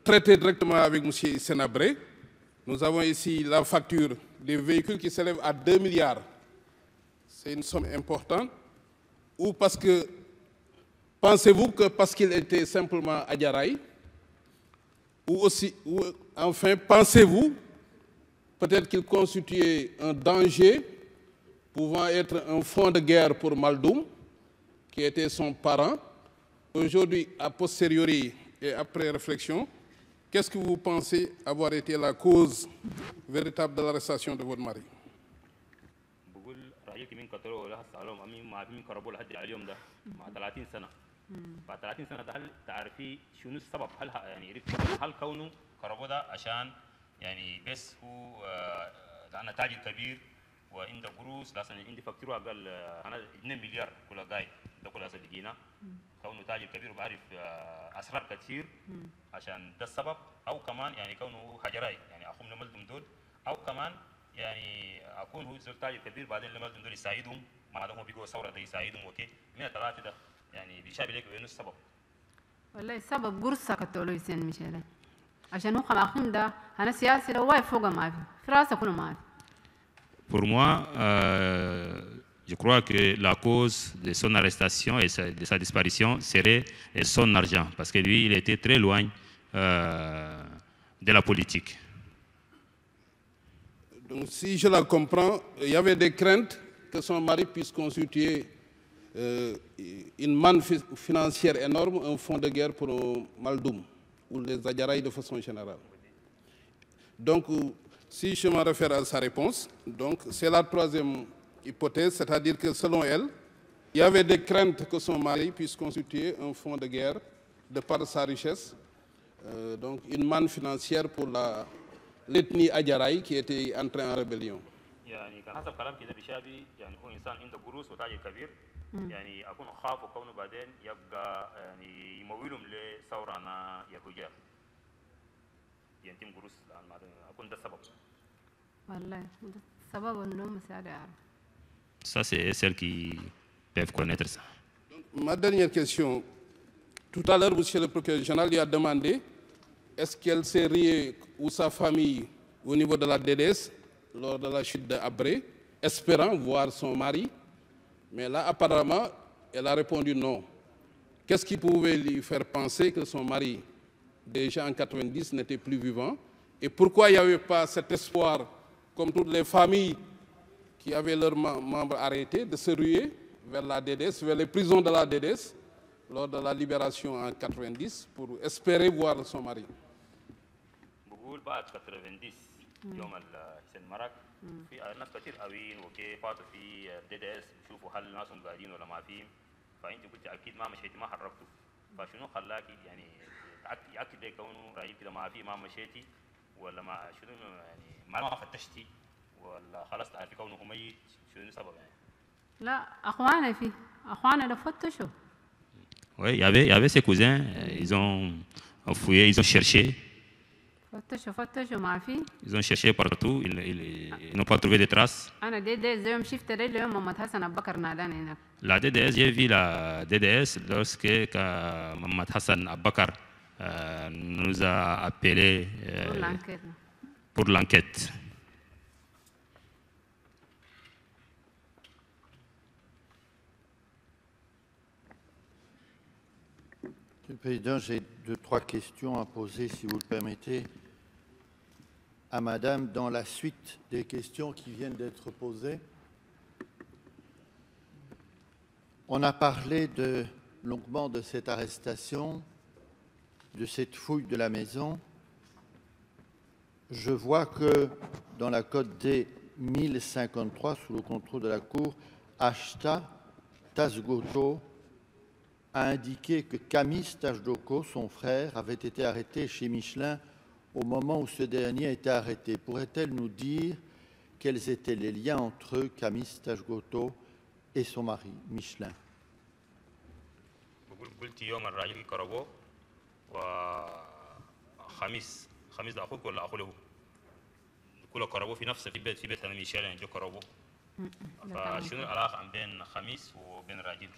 traitait directement avec M. Senabré? Nous avons ici la facture des véhicules qui s'élève à 2 milliards. C'est une somme importante. Ou parce que, pensez-vous que parce qu'il était simplement à Diaraï? Ou enfin, pensez-vous peut-être qu'il constituait un danger pouvant être un front de guerre pour Maldoum, qui était son parent? Aujourd'hui, a posteriori et après réflexion, qu'est-ce que vous pensez avoir été la cause véritable de l'arrestation de votre mari? بعد 30 سنه ده هل تعرفي شنو السبب؟ هل يعني هل كونه كربودا عشان يعني بس هو لانه تاجر كبير وعنده قروش لازم عندي فاكتور اقل انا 2 مليار كل قاي ده كل هسه لقينا كونه تاجر كبير وبعرف اسرار كثير عشان ده السبب، او كمان يعني كونه هجراي يعني اخوهم لملدم دول، او كمان يعني اكون هو تاجر كبير بعدين لملدم دول يساعدهم ما دام هو بيقوا ثوره ده يساعدهم اوكي من الثلاثه ده يعني بيشابه لك وين السبب؟ والله السبب قرصة كتولو يسين مشيلة عشان هو خلاقهم ده أنا سياسي لو واقف فوق ما في راسه كله ما في. Pour moi, je crois que la cause de son arrestation et de sa disparition serait son argent, parce que lui, il était très loin de la politique. Donc, si je la comprends, il y avait des craintes que son mari puisse constituer une manne financière énorme, un fonds de guerre pour Maldoum ou les Adjaraï de façon générale. Donc, si je me réfère à sa réponse, donc c'est la troisième hypothèse, c'est-à-dire que selon elle, il y avait des craintes que son mari puisse constituer un fonds de guerre de par sa richesse, donc une manne financière pour l'ethnie Adjaraï qui était entrée en rébellion. يعني اكون خاف وكونه بعدين يبقى يعني يمولهم لثورة يهوجا ينتم قروس اكون ده السبب. والله السبب انه مساعدة يعرف. Ça c'est celle qui peuvent connaître ça. Donc, ma dernière question. Tout à l'heure, monsieur le procureur général lui a demandé est-ce qu'elle s'est riée ou sa famille au niveau de la DDS lors de la chute d'Abré, espérant voir son mari. Mais là, apparemment, elle a répondu non. Qu'est-ce qui pouvait lui faire penser que son mari, déjà en 90, n'était plus vivant? Et pourquoi il n'y avait pas cet espoir, comme toutes les familles qui avaient leurs membres arrêtés, de se ruer vers la DDS, vers les prisons de la DDS, lors de la libération en 90, pour espérer voir son mari? في ناس كثير قويين وكيف فاتوا في دي دي اس بيشوفوا هل ناسهم قاعدين ولا ما فيهم، فانت قلت اكيد ما مشيتي ما حركتوا، فشنو خلاكي يعني ياكد لك كونه رايك كده ما في ما مشيتي ولا ما شنو يعني ما فتشتي ولا خلاص تعرفي كونه ميت شنو السبب يعني؟ لا اخوانا ده فتشوا. Oui, il y avait ses cousins, ils ont fouillé, ils ont cherché. فتشوا ما في. Ils ont cherché partout, ils n'ont pas trouvé de traces. أنا DDS يوم شفت اليوم محمد حسن أبو بكر ناداني هناك. La DDS, j'ai vu la DDS lorsque Mohamed Hassan Abakar nous a appelé pour l'enquête. Monsieur le Président, j'ai 2-3 questions à poser, si vous le permettez, à Madame, dans la suite des questions qui viennent d'être posées. On a parlé longuement de cette arrestation, de cette fouille de la maison. Je vois que dans la cote D 1053, sous le contrôle de la Cour, Ashta Tasgoto a indiqué que Kamis Tashdoko, son frère, avait été arrêté chez Michelin au moment où ce dernier a été arrêté. Pourrait-elle nous dire quels étaient les liens entre Kamis Tasgoto et son mari, Michelin? فشنو العلاقة بين خميس وبين راجل؟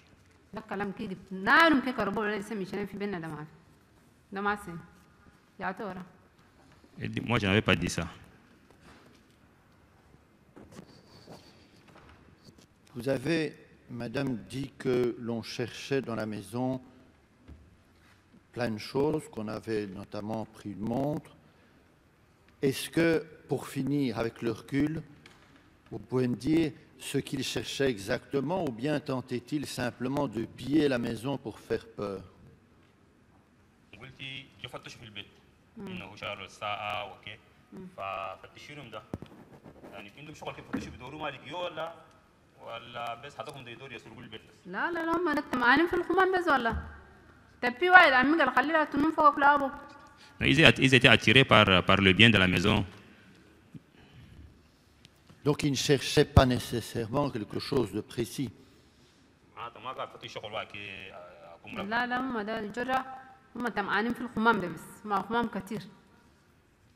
ده كلام كده نعلم كي كربو ولا لسه مش في بيننا ده ما سين يا تورا. Moi, je n'avais pas dit ça. Vous avez, madame, dit que l'on cherchait dans la maison plein de choses, qu'on avait notamment pris une montre. Est-ce que, pour finir avec le recul, vous pouvez me dire ce qu'il cherchait exactement ou bien tentait-il simplement de piller la maison pour faire peur? لا لا لا هم معانين في الخمان بس ولا تبي واحد عمي قال خليها تنم فوق لابو. Ils étaient attirés par le bien de la maison. Donc ils ne cherchaient pas nécessairement quelque chose de précis. لا لا هم ده الجرة هم تمعانين في الخمام ده بس ما خمام كتير.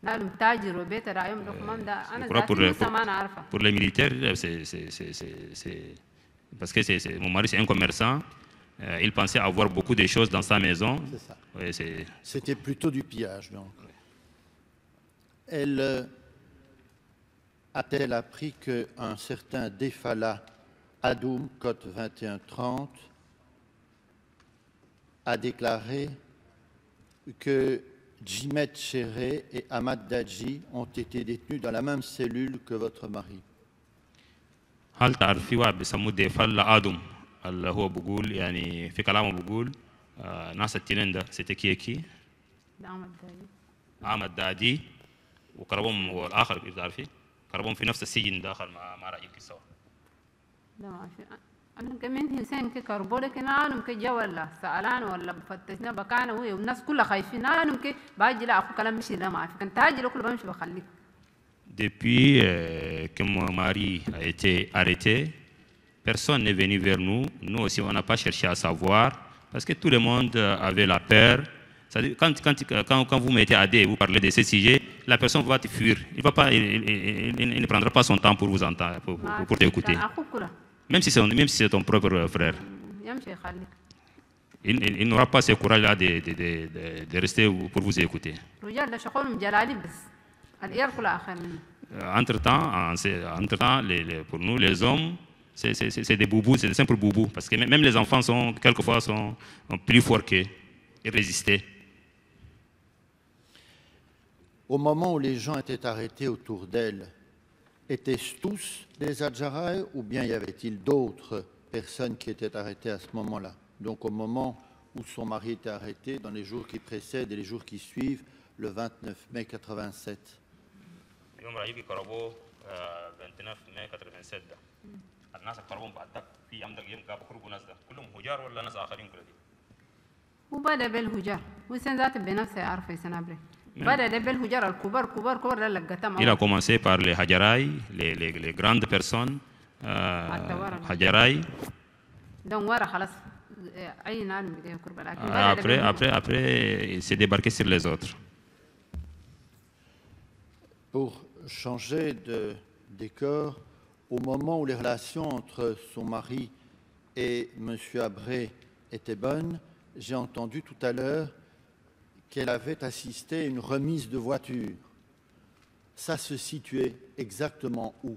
لا المتاجر وبيت رايهم الخمام ده أنا ذاتي لسه ما أنا عارفة. Pour les militaires, parce que mon mari c'est un commerçant, il pensait avoir beaucoup de choses dans sa maison. C'est ça. Ouais, c'était plutôt du pillage donc. Elle a-t-elle appris qu'un certain Defala Adoum, cote 2130, a déclaré que Djimet Chéré et Ahmad Dadji ont été détenus dans la même cellule que votre mari? هل تعرفي واحد بيسموه ديفالا آدم اللي هو بيقول يعني في كلامه بيقول ناس التنين ده ستكيكي أحمد دادي وقربهم والآخر بتعرفي قربهم في نفس السجن داخل مع رأيك سوا. لا ما في أنا كمان إنسان ككربولة كنا كجا ولا سألان ولا بفتشنا بكانا والناس كلها خايفين أنا باجي لا أخو كلام مشي لا ما في كنت هاجي لكل بمشي بخليك. Depuis que mon mari a été arrêté, personne n'est venu vers nous. Nous aussi, on n'a pas cherché à savoir parce que tout le monde avait la peur. Quand vous mettez à D, vous parlez de ce sujet, la personne va te fuir. Il ne prendra pas son temps pour vous entendre, pour t'écouter. Même si c'est ton propre frère. Il n'aura pas ce courage-là de rester pour vous écouter. Entre-temps, pour nous, les hommes, c'est des boubous, c'est des simples boubous. Parce que même les enfants quelquefois sont plus forts qu'eux et résister. Au moment où les gens étaient arrêtés autour d'elle, étaient-ce tous des Adjaraï ou bien y avait-il d'autres personnes qui étaient arrêtées à ce moment-là? Donc au moment où son mari était arrêté, dans les jours qui précèdent et les jours qui suivent, le 29 mai 87. يوم رايك كربو 29 ماي 87 ده الناس كربون بعدك في امدك يوم كابو خرجوا ناس ده كلهم هجار ولا ناس اخرين كل دي وبدا بالهجار وسن ذات بنفسه عارف يسنابري بدا بالهجار الكبار كبار كبار لا لقتهم. Il a commencé par les Hajarai, les grandes personnes Hajarai. donc ورا خلاص اي نار بدي قرب لكن après il s'est débarqué sur les autres. Pour changer de décor, au moment où les relations entre son mari et M. Abré étaient bonnes, j'ai entendu tout à l'heure qu'elle avait assisté à une remise de voiture. Ça se situait exactement où?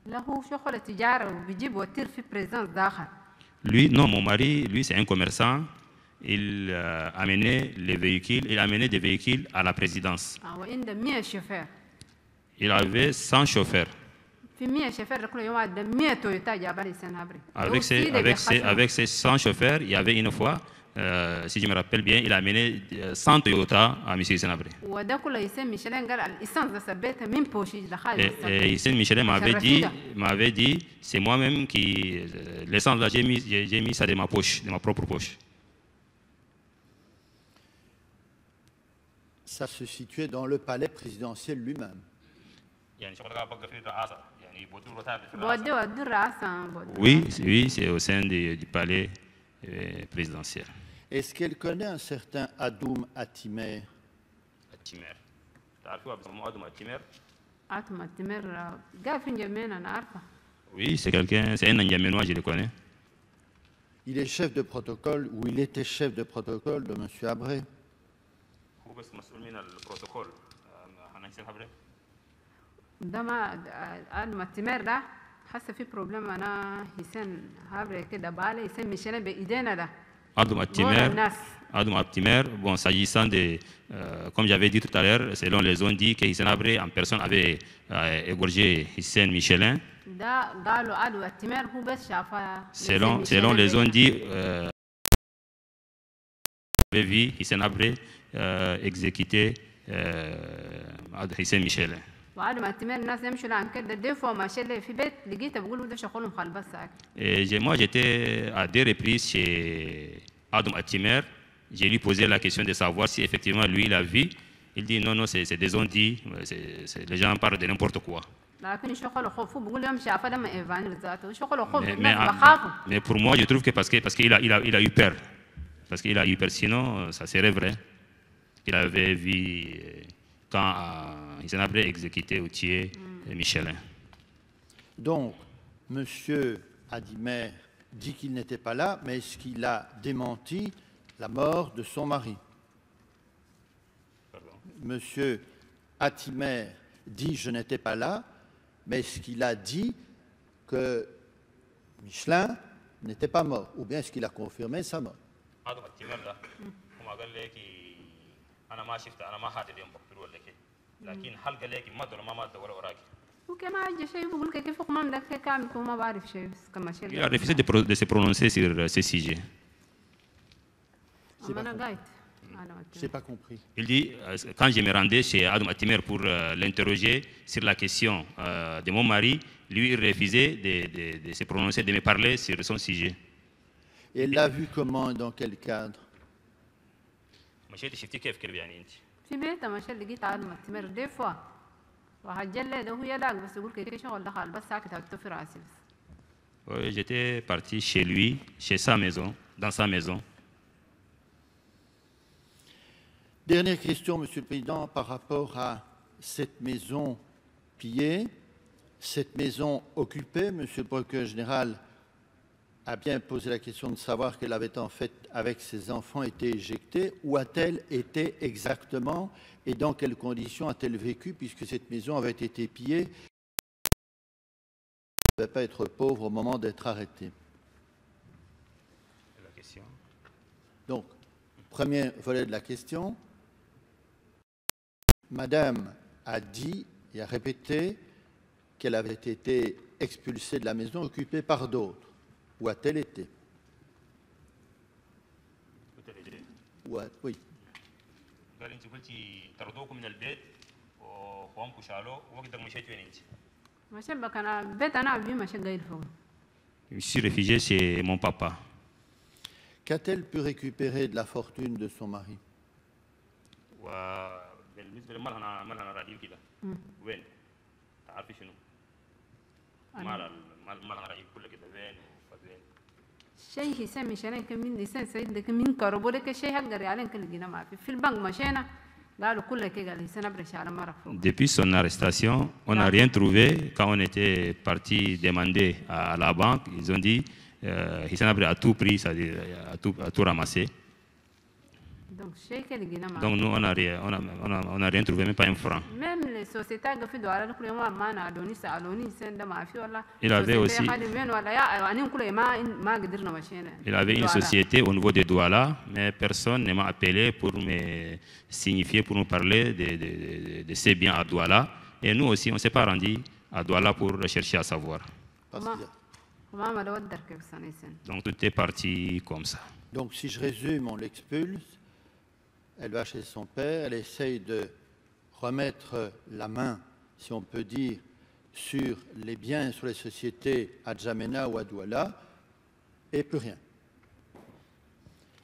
لا هو شغل تجارة وبيجيب وتير في بريزنس داخل Lui, non, mon mari, lui, c'est un commerçant. Il amenait les véhicules, il amenait des véhicules à la présidence. Il avait 100 chauffeurs. Avec ces 100 chauffeurs, il y avait une fois, si je me rappelle bien, il a amené 100 Toyota à M. Hissène Habré. Et Hissène Michelin m'avait dit, c'est moi-même qui, l'essence là, j'ai mis ça de ma poche, de ma propre poche. Ça se situait dans le palais présidentiel lui-même. Oui, c'est au sein du palais présidentiel. Est-ce qu'elle connaît un certain Adoum Atimer? Oui, c'est quelqu'un, c'est un N'Djamenois, je le connais. Il est chef de protocole, ou il était chef de protocole de M. Habré. Adoum Atimer, bon, s'agissant de, comme j'avais dit tout à l'heure, selon les ont dit que Hissène Habré en personne avait égorgé Hissène Michelin. Selon les ont dit, avait vu Hissène Habré exécuter Hissène Michelin. Et moi, j'étais à 2 reprises chez Adoum Atimer. J'ai lui posé la question de savoir si effectivement lui il a vu. Il dit non, c'est des on-dit, les gens parlent de n'importe quoi. Mais pour moi, je trouve que parce qu'il a eu peur. Parce qu'il a eu peur, sinon ça serait vrai. Il avait vu quand Hissène Habré exécuté ou tué Michelin. Donc, M. Adimer dit qu'il n'était pas là, mais est-ce qu'il a démenti la mort de son mari? M. Atimer dit « je n'étais pas là », mais est-ce qu'il a dit que Michelin n'était pas mort? Ou bien est-ce qu'il a confirmé sa mort? Il a refusé de se prononcer sur ce sujet. Je n'ai pas compris. Il dit, quand je me rendais chez Adoum Atimer pour l'interroger sur la question de mon mari, lui, il refusait de se prononcer, de me parler sur son sujet. Et il l'a vu comment, dans quel cadre? Oui, j'étais parti chez lui, chez sa maison, dans sa maison. Dernière question, Monsieur le Président, par rapport à cette maison pillée, cette maison occupée. Monsieur le procureur général a bien posé la question de savoir qu'elle avait en fait, avec ses enfants, été éjectée. Où a-t-elle été exactement et dans quelles conditions a-t-elle vécu, puisque cette maison avait été pillée? Elle ne devait pas être pauvre au moment d'être arrêtée. Donc, premier volet de la question. Madame a dit et a répété qu'elle avait été expulsée de la maison occupée par d'autres. Où a-t-elle été? Oui. Je suis réfugié chez mon papa. Qu'a-t-elle pu récupérer de la fortune de son mari? Depuis son arrestation, on n'a rien trouvé. Quand on était parti demander à la banque, ils ont dit Hissène Habré a tout pris, c'est-à-dire a tout ramassé. Donc nous, on n'a rien trouvé, même pas un franc. Même les sociétés qui font Douala, il avait une société au niveau de Douala, mais personne ne m'a appelé pour me signifier, pour nous parler de ces biens à Douala. Et nous aussi, on ne s'est pas rendu à Douala pour chercher à savoir. Donc tout est parti comme ça. Donc si je résume, on l'expulse, elle va chez son père, elle essaye de remettre la main, si on peut dire, sur les biens, sur les sociétés à Djamena ou à Douala, et plus rien.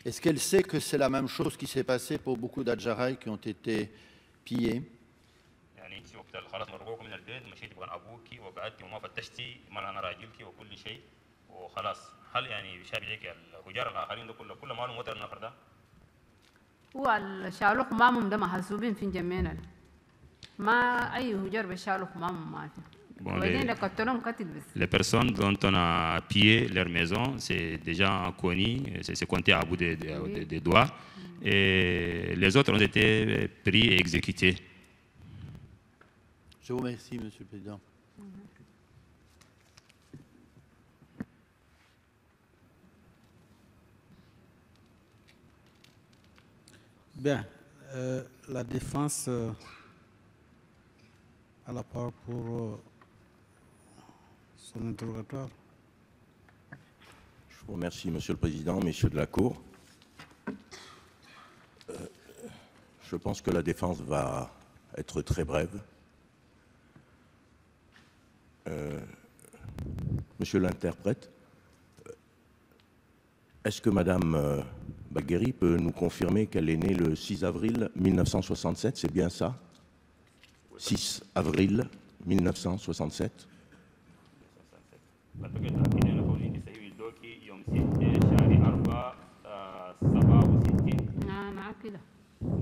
Est-ce qu'elle sait que c'est la même chose qui s'est passée pour beaucoup d'Adjaraï qui ont été pillés? والشالوخ مامهم ده محسوبين في جميعنا ما أي هجر بالشالوخ مامهم ما في. Les personnes dont on a pillé leur maison, c'est déjà connu, c'est compté à bout des doigts. Et les autres ont été pris et exécutés. Je vous remercie, Monsieur le Président. Bien, la défense a la parole pour son interrogatoire. Je vous remercie, Monsieur le Président, Messieurs de la Cour. Je pense que la défense va être très brève. Monsieur l'interprète, est-ce que Madame Bagueri peut nous confirmer qu'elle est née le 6 avril 1967, c'est bien ça? 6 avril 1967.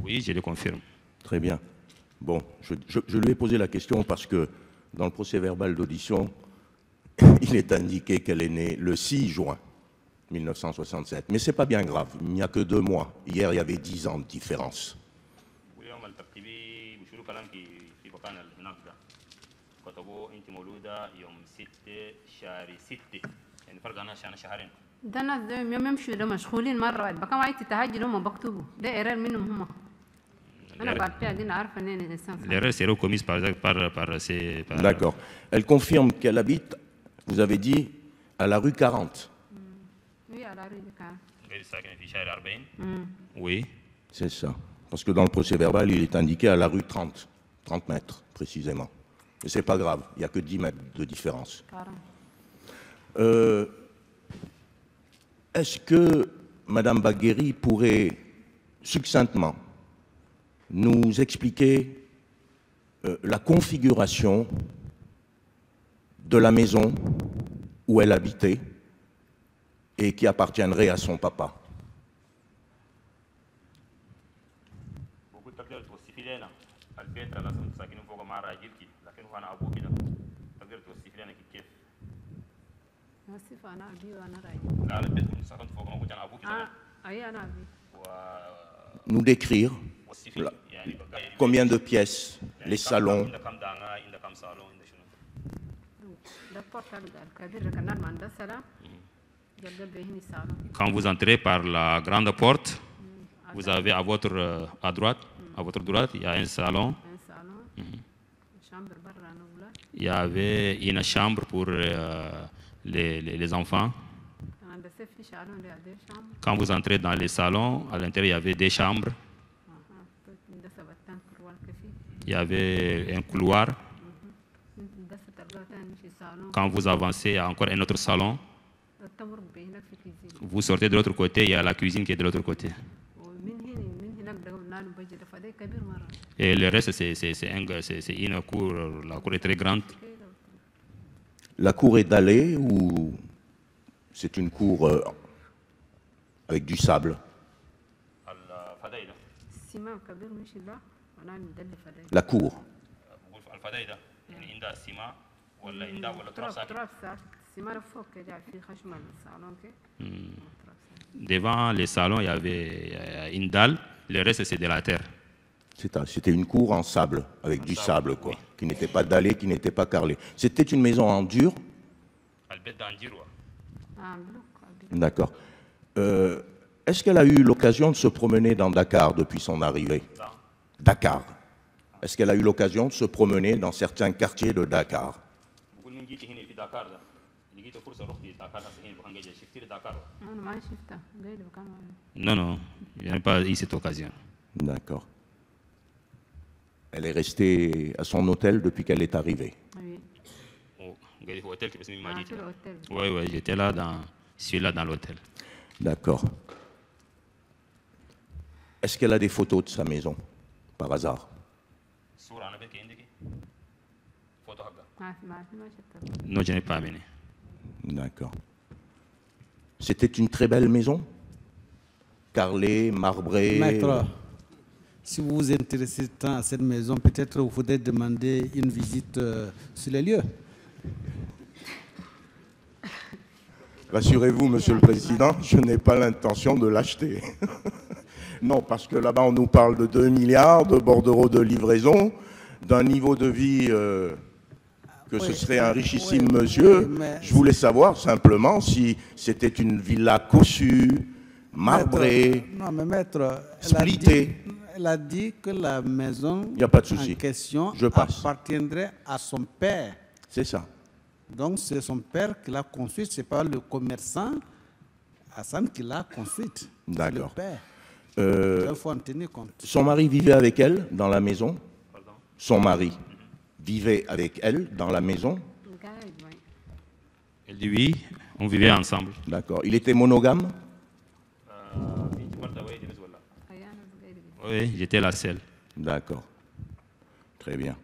Oui, je le confirme. Très bien. Bon, je lui ai posé la question parce que dans le procès-verbal d'audition, il est indiqué qu'elle est née le 6 juin 1967. Mais ce n'est pas bien grave, il n'y a que 2 mois. Hier, il y avait 10 ans de différence. L'erreur serait commise par ces... D'accord. Elle confirme qu'elle habite, vous avez dit, à la rue 40. Oui, à la rue 40. Oui. C'est ça. Parce que dans le procès-verbal, il est indiqué à la rue 30. 30 mètres, précisément. Mais ce n'est pas grave, il n'y a que 10 mètres de différence. Est-ce que Mme Bagueri pourrait succinctement nous expliquer la configuration de la maison où elle habitait et qui appartiendrait à son papa? Nous décrire combien de pièces, les salons. Quand vous entrez par la grande porte, vous avez à votre droite, il y a un salon. Il y avait une chambre pour les enfants. Quand vous entrez dans les salons, à l'intérieur, il y avait des chambres. Il y avait un couloir. Quand vous avancez, il y a encore un autre salon. Vous sortez de l'autre côté, il y a la cuisine qui est de l'autre côté. Et le reste, c'est une cour. La cour est très grande. La cour est dallée ou c'est une cour avec du sable? La cour. Devant les salons, il y avait une dalle. Le reste, c'est de la terre. C'était une cour en sable, avec du sable, quoi, qui n'était pas dallée, qui n'était pas carrelée. C'était une maison en dur? D'accord. Est-ce qu'elle a eu l'occasion de se promener dans Dakar depuis son arrivée? Dakar. Est-ce qu'elle a eu l'occasion de se promener dans certains quartiers de Dakar? Non, non, il n'y a pas eu cette occasion. D'accord. Elle est restée à son hôtel depuis qu'elle est arrivée? Oui. Oui, oui, j'étais là, je suis là dans l'hôtel. D'accord. Est-ce qu'elle a des photos de sa maison, par hasard? Non, je n'ai pas amené. D'accord. C'était une très belle maison? Carrelée, marbrée? Maître, si vous vous intéressez tant à cette maison, peut-être vous faudrait demander une visite sur les lieux. Rassurez-vous, Monsieur le Président, je n'ai pas l'intention de l'acheter. Non, parce que là-bas, on nous parle de 2 milliards, de bordereaux de livraison, d'un niveau de vie que ce serait un richissime monsieur. Je voulais savoir simplement si c'était une villa cossue, marbrée, non, mais maître, splittée. Elle a dit que la maison Il n'y a pas de souci. en question Je passe. appartiendrait à son père. C'est ça. Donc c'est son père qui l'a construite, ce n'est pas le commerçant Hassan qui l'a construite. D'accord. Le père. Il faut en tenir compte. Son mari vivait avec elle dans la maison? Son mari vivait avec elle dans la maison? Elle dit oui, on vivait ensemble. D'accord. Il était monogame? Oui, j'étais la seule. D'accord. Très bien.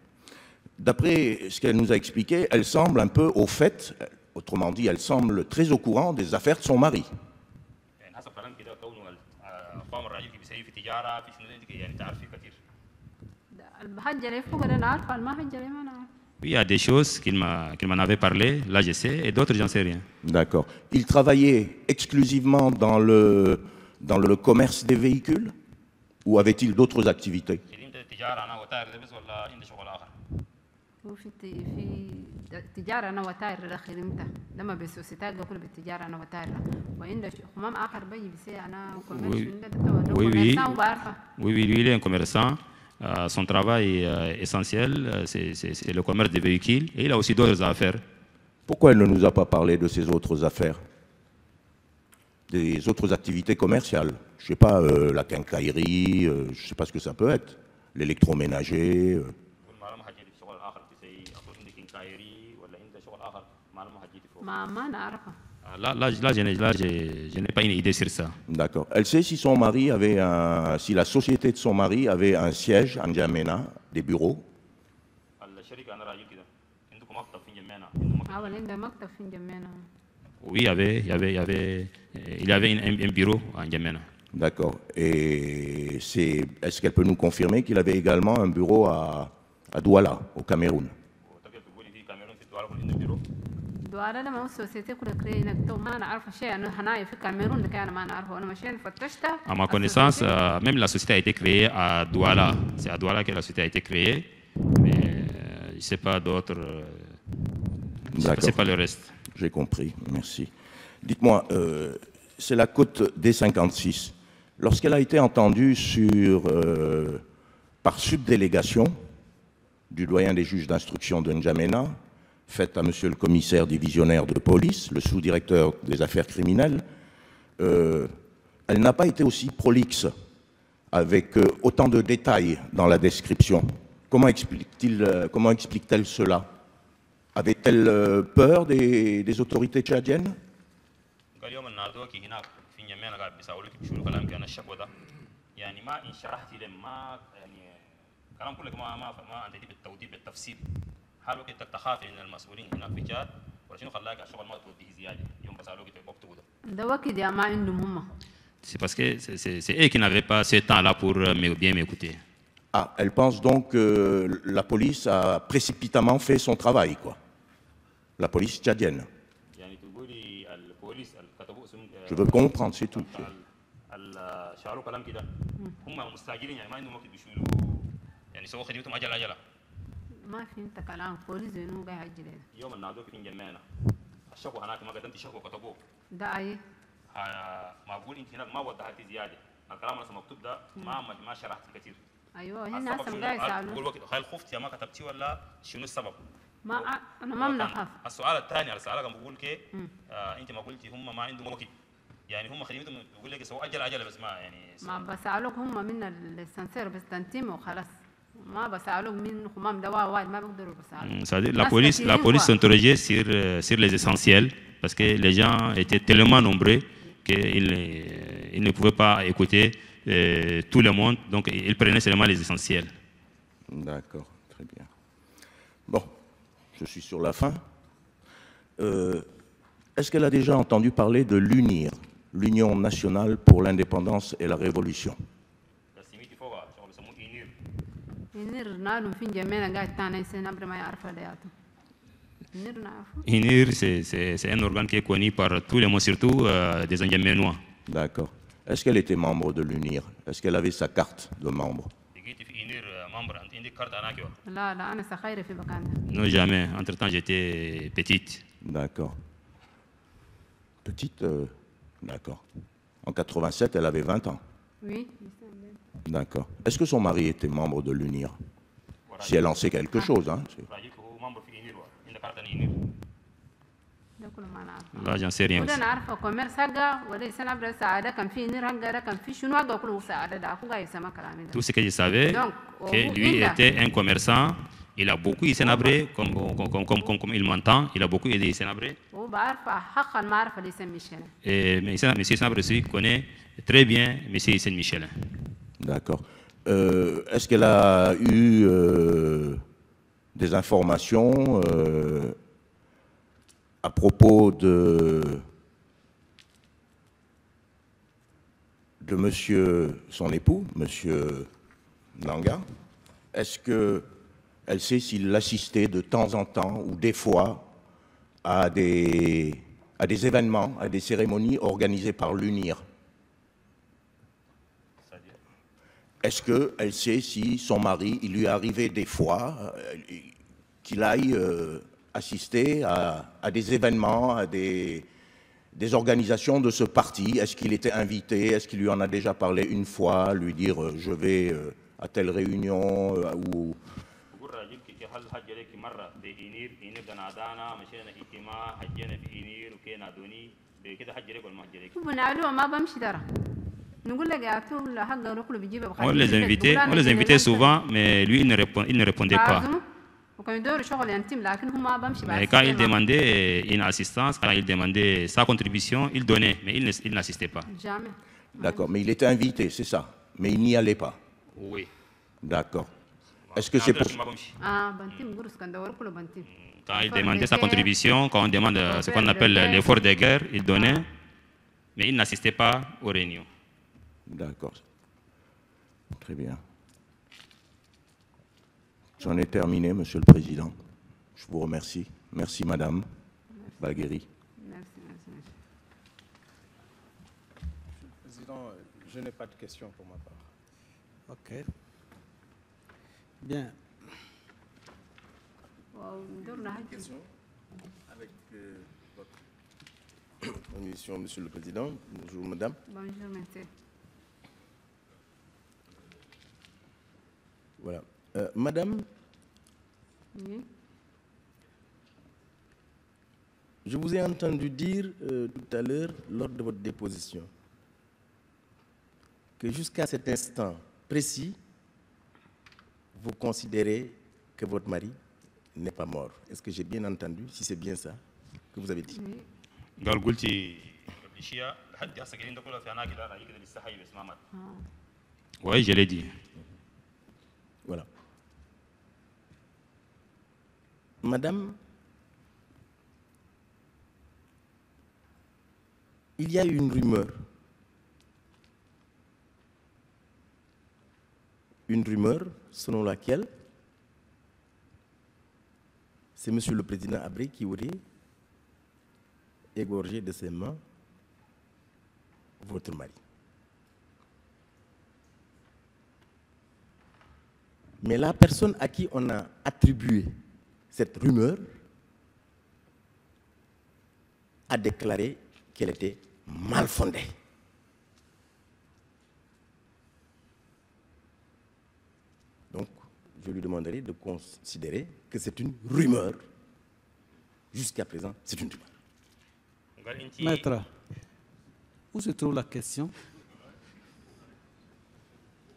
D'après ce qu'elle nous a expliqué, elle semble un peu au fait, autrement dit, elle semble très au courant des affaires de son mari. Oui, il y a des choses qu'il m'en avait parlé, là je sais, et d'autres, j'en sais rien. D'accord. Il travaillait exclusivement dans le commerce des véhicules ou avait-il d'autres activités? Oui, lui, il est un commerçant. Son travail essentiel, c'est le commerce des véhicules. Et il a aussi d'autres affaires. Pourquoi elle ne nous a pas parlé de ses autres affaires? Des autres activités commerciales? Je ne sais pas, la quincaillerie, je ne sais pas ce que ça peut être. L'électroménager. Là, je n'ai pas une idée sur ça. D'accord. Elle sait si son mari avait si la société de son mari avait un siège en N'Djamena, des bureaux? Oui, il y avait un bureau en N'Djamena. D'accord. Et est-ce qu'elle peut nous confirmer qu'il avait également un bureau à Douala, au Cameroun? À ma connaissance, même la société a été créée à Douala. C'est à Douala que la société a été créée, mais je ne sais pas d'autres. Je ne sais pas le reste. J'ai compris, merci. Dites-moi, c'est la côte D56. Lorsqu'elle a été entendue par subdélégation du doyen des juges d'instruction de N'Djamena, faite à monsieur le commissaire divisionnaire de police, le sous-directeur des affaires criminelles, elle n'a pas été aussi prolixe, avec autant de détails dans la description. Comment explique-t-elle cela? Avait-elle peur des autorités tchadiennes? C'est parce que c'est eux qui n'avaient pas ce temps-là pour bien m'écouter. Ah, elle pense donc que la police a précipitamment fait son travail, quoi. La police tchadienne. Je veux comprendre, c'est tout. شارو كلام كده هم مستعجلين يعني ما عندهم وقت بيشيلوا يعني سووا خدمتهم عجله عجله ما فهمت كلام بوليس انه قاعد يجي يوم النادوك في جمعنا الشكوى هناك ما قدمت شكوى كتبوه ده اي معقول انت هناك ما وضحتي زياده الكلام اللي مكتوب ده ما شرحت كثير ايوه هنا ناس قاعد يسالوا بقول وقت هل خفتي ما كتبتي ولا شنو السبب؟ ما انا ما بنخاف. السؤال الثاني على سؤالك بقول كي انت ما قلتي هم ما عندهم وقت يعني هم خدمتهم بقول لك سووا عجله بس ما يعني ما بسالوك هم من السنسير بس تنتيم وخلاص ما بسالوك من خمام دواء واحد ما بيقدروا بسالوك. La police s'interrogeait sur les essentiels parce que les gens étaient tellement nombreux qu'ils ne pouvaient pas écouter tout le monde, donc ils prenaient seulement les essentiels. D'accord, très bien. Bon, je suis sur la fin. Est-ce qu'elle a déjà entendu parler de l'UNIR, l'Union nationale pour l'indépendance et la révolution? UNIR, c'est un organe qui est connu par tous les mots, surtout des Ndjamenois. D'accord. Est-ce qu'elle était membre de l'UNIR? Est-ce qu'elle avait sa carte de membre? Non, jamais. Entre-temps, j'étais petite. D'accord. Petite, d'accord. En 87, elle avait 20 ans. Oui. D'accord. Est-ce que son mari était membre de l'UNIR? Si elle en sait quelque chose, hein. Là, j'en sais rien. Tout ce que je savais, que lui était un commerçant, il a beaucoup Hissénabré, comme il m'entend, il a beaucoup aidé Hissénabré. Et M. Hissénabré aussi connaît très bien M. Hissène Michelin. D'accord. Est-ce qu'elle a eu des informations à propos de monsieur, son époux, monsieur Nanga? Est-ce qu'elle sait s'il assistait de temps en temps ou des fois à des événements, à des cérémonies organisées par l'UNIR? Est-ce qu'elle sait si son mari, il lui est arrivé des fois qu'il aille assister à des événements, à des organisations de ce parti? Est-ce qu'il était invité? Est-ce qu'il lui en a déjà parlé une fois, lui dire je vais à telle réunion ou... On les invitait souvent, mais lui, il ne répondait pas. Mais quand il demandait une assistance, quand il demandait sa contribution, il donnait, mais il n'assistait pas. Jamais. D'accord, mais il était invité, c'est ça. Mais il n'y allait pas. Oui. D'accord. Est-ce que c'est pour... Quand il demandait sa contribution, quand on demande ce qu'on appelle l'effort de guerre, il donnait, mais il n'assistait pas aux réunions. D'accord. Très bien. J'en ai terminé, Monsieur le Président. Je vous remercie. Merci, Madame Bagueri. Merci. Monsieur le Président, je n'ai pas de questions pour ma part. Ok. Bien. Question avec votre permission, Monsieur le Président. Bonjour, Madame. Bonjour, monsieur. Voilà. Madame, Oui. je vous ai entendu dire tout à l'heure, lors de votre déposition, que jusqu'à cet instant précis, vous considérez que votre mari n'est pas mort. Est-ce que j'ai bien entendu, si c'est bien ça que vous avez dit? Oui, je l'ai dit. Voilà. Madame, il y a une rumeur selon laquelle c'est Monsieur le Président Abré qui aurait égorgé de ses mains votre mari. Mais la personne à qui on a attribué cette rumeur a déclaré qu'elle était mal fondée. Donc, je lui demanderai de considérer que c'est une rumeur. Jusqu'à présent, c'est une rumeur. Maître, où se trouve la question?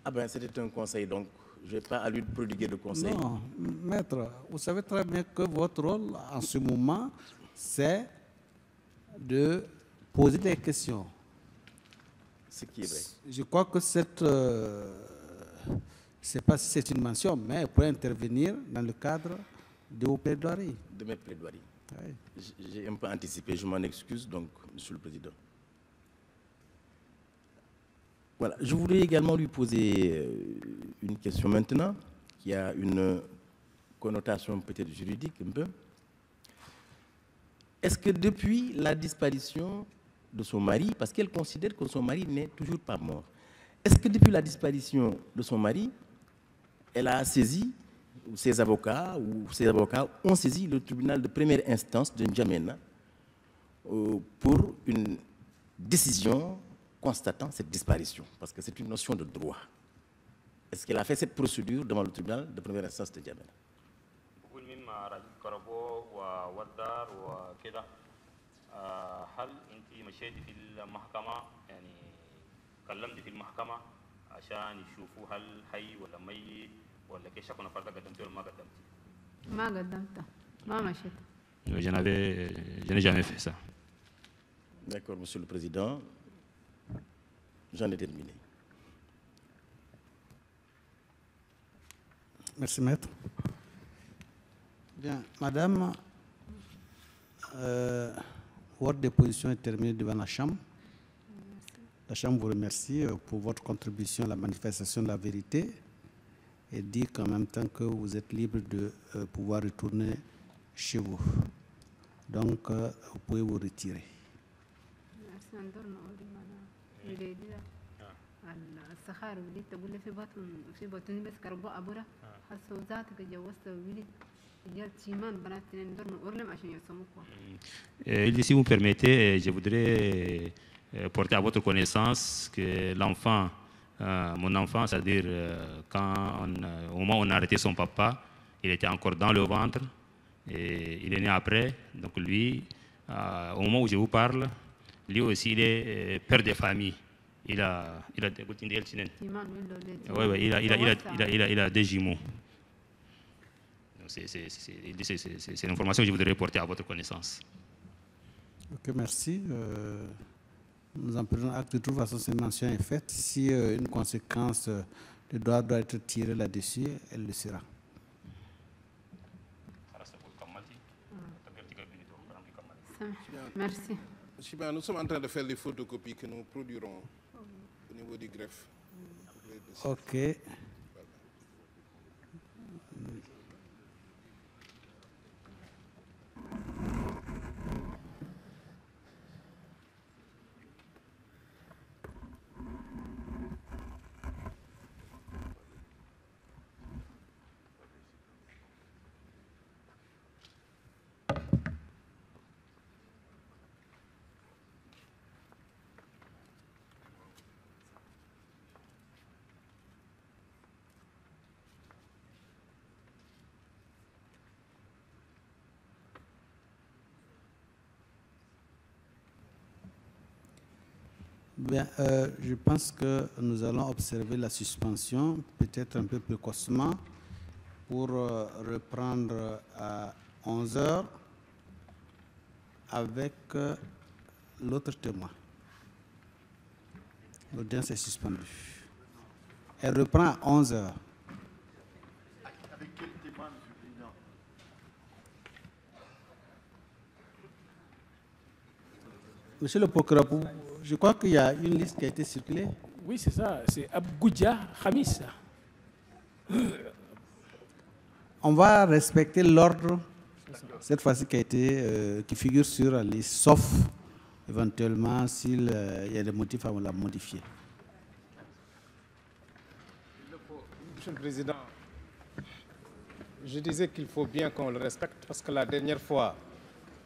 Ah ben, c'était un conseil, donc je n'ai pas à lui prodiguer de conseils. Non, maître, vous savez très bien que votre rôle en ce moment, c'est de poser des questions. Ce qui est vrai. Je crois que cette... je ne sais pas si c'est une mention, mais elle pourrait intervenir dans le cadre de vos plaidoiries. De mes plaidoiries. Oui. J'ai un peu anticipé, je m'en excuse, donc, Monsieur le Président. Voilà, je voulais également lui poser une question maintenant, qui a une connotation peut-être juridique un peu. Est-ce que depuis la disparition de son mari, parce qu'elle considère que son mari n'est toujours pas mort, est-ce que depuis la disparition de son mari, elle a saisi, ou ses avocats ont saisi le tribunal de première instance de N'Djamena pour une décision constatant cette disparition, parce que c'est une notion de droit. Est-ce qu'elle a fait cette procédure devant le tribunal de première instance de N'Djamena? Je n'ai jamais fait ça. D'accord, Monsieur le Président. J'en ai terminé. Merci, maître. Bien, madame, votre déposition est terminée devant la Chambre. La Chambre vous remercie pour votre contribution à la manifestation de la vérité et dit qu'en même temps que vous êtes libre de pouvoir retourner chez vous. Donc, vous pouvez vous retirer. Si vous permettez, je voudrais porter à votre connaissance que l'enfant, mon enfant, c'est-à-dire au moment où on a arrêté son papa, il était encore dans le ventre et il est né après. Donc lui, au moment où je vous parle, lui aussi, il est père de famille. Il a des jumeaux. C'est l'information que je voudrais porter à votre connaissance. Ok, merci. Nous en prenons acte. De toute façon, cette mention est faite. Si une conséquence de droit doit être tirée là-dessus, elle le sera. Merci. Nous sommes en train de faire les photocopies que nous produirons au niveau du greffe. Ok. Bien, je pense que nous allons observer la suspension, peut-être un peu précocement, pour reprendre à 11 h avec l'autre témoin. L'audience est suspendue. Elle reprend à 11 h. Avec quel témoin, M. le Président? Monsieur le procureur, je crois qu'il y a une liste qui a été circulée. Oui, c'est ça. C'est Abgoudia Khamis. On va respecter l'ordre, cette fois-ci qui figure sur la liste, sauf éventuellement s'il y a des motifs à la modifier. Monsieur le Président, Je disais qu'il faut bien qu'on le respecte parce que la dernière fois,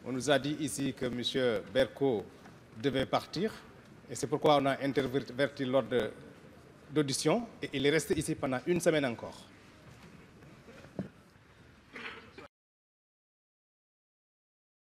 on nous a dit ici que M. Berco devait partir et c'est pourquoi on a interverti l'ordre d'audition et il est resté ici pendant une semaine encore.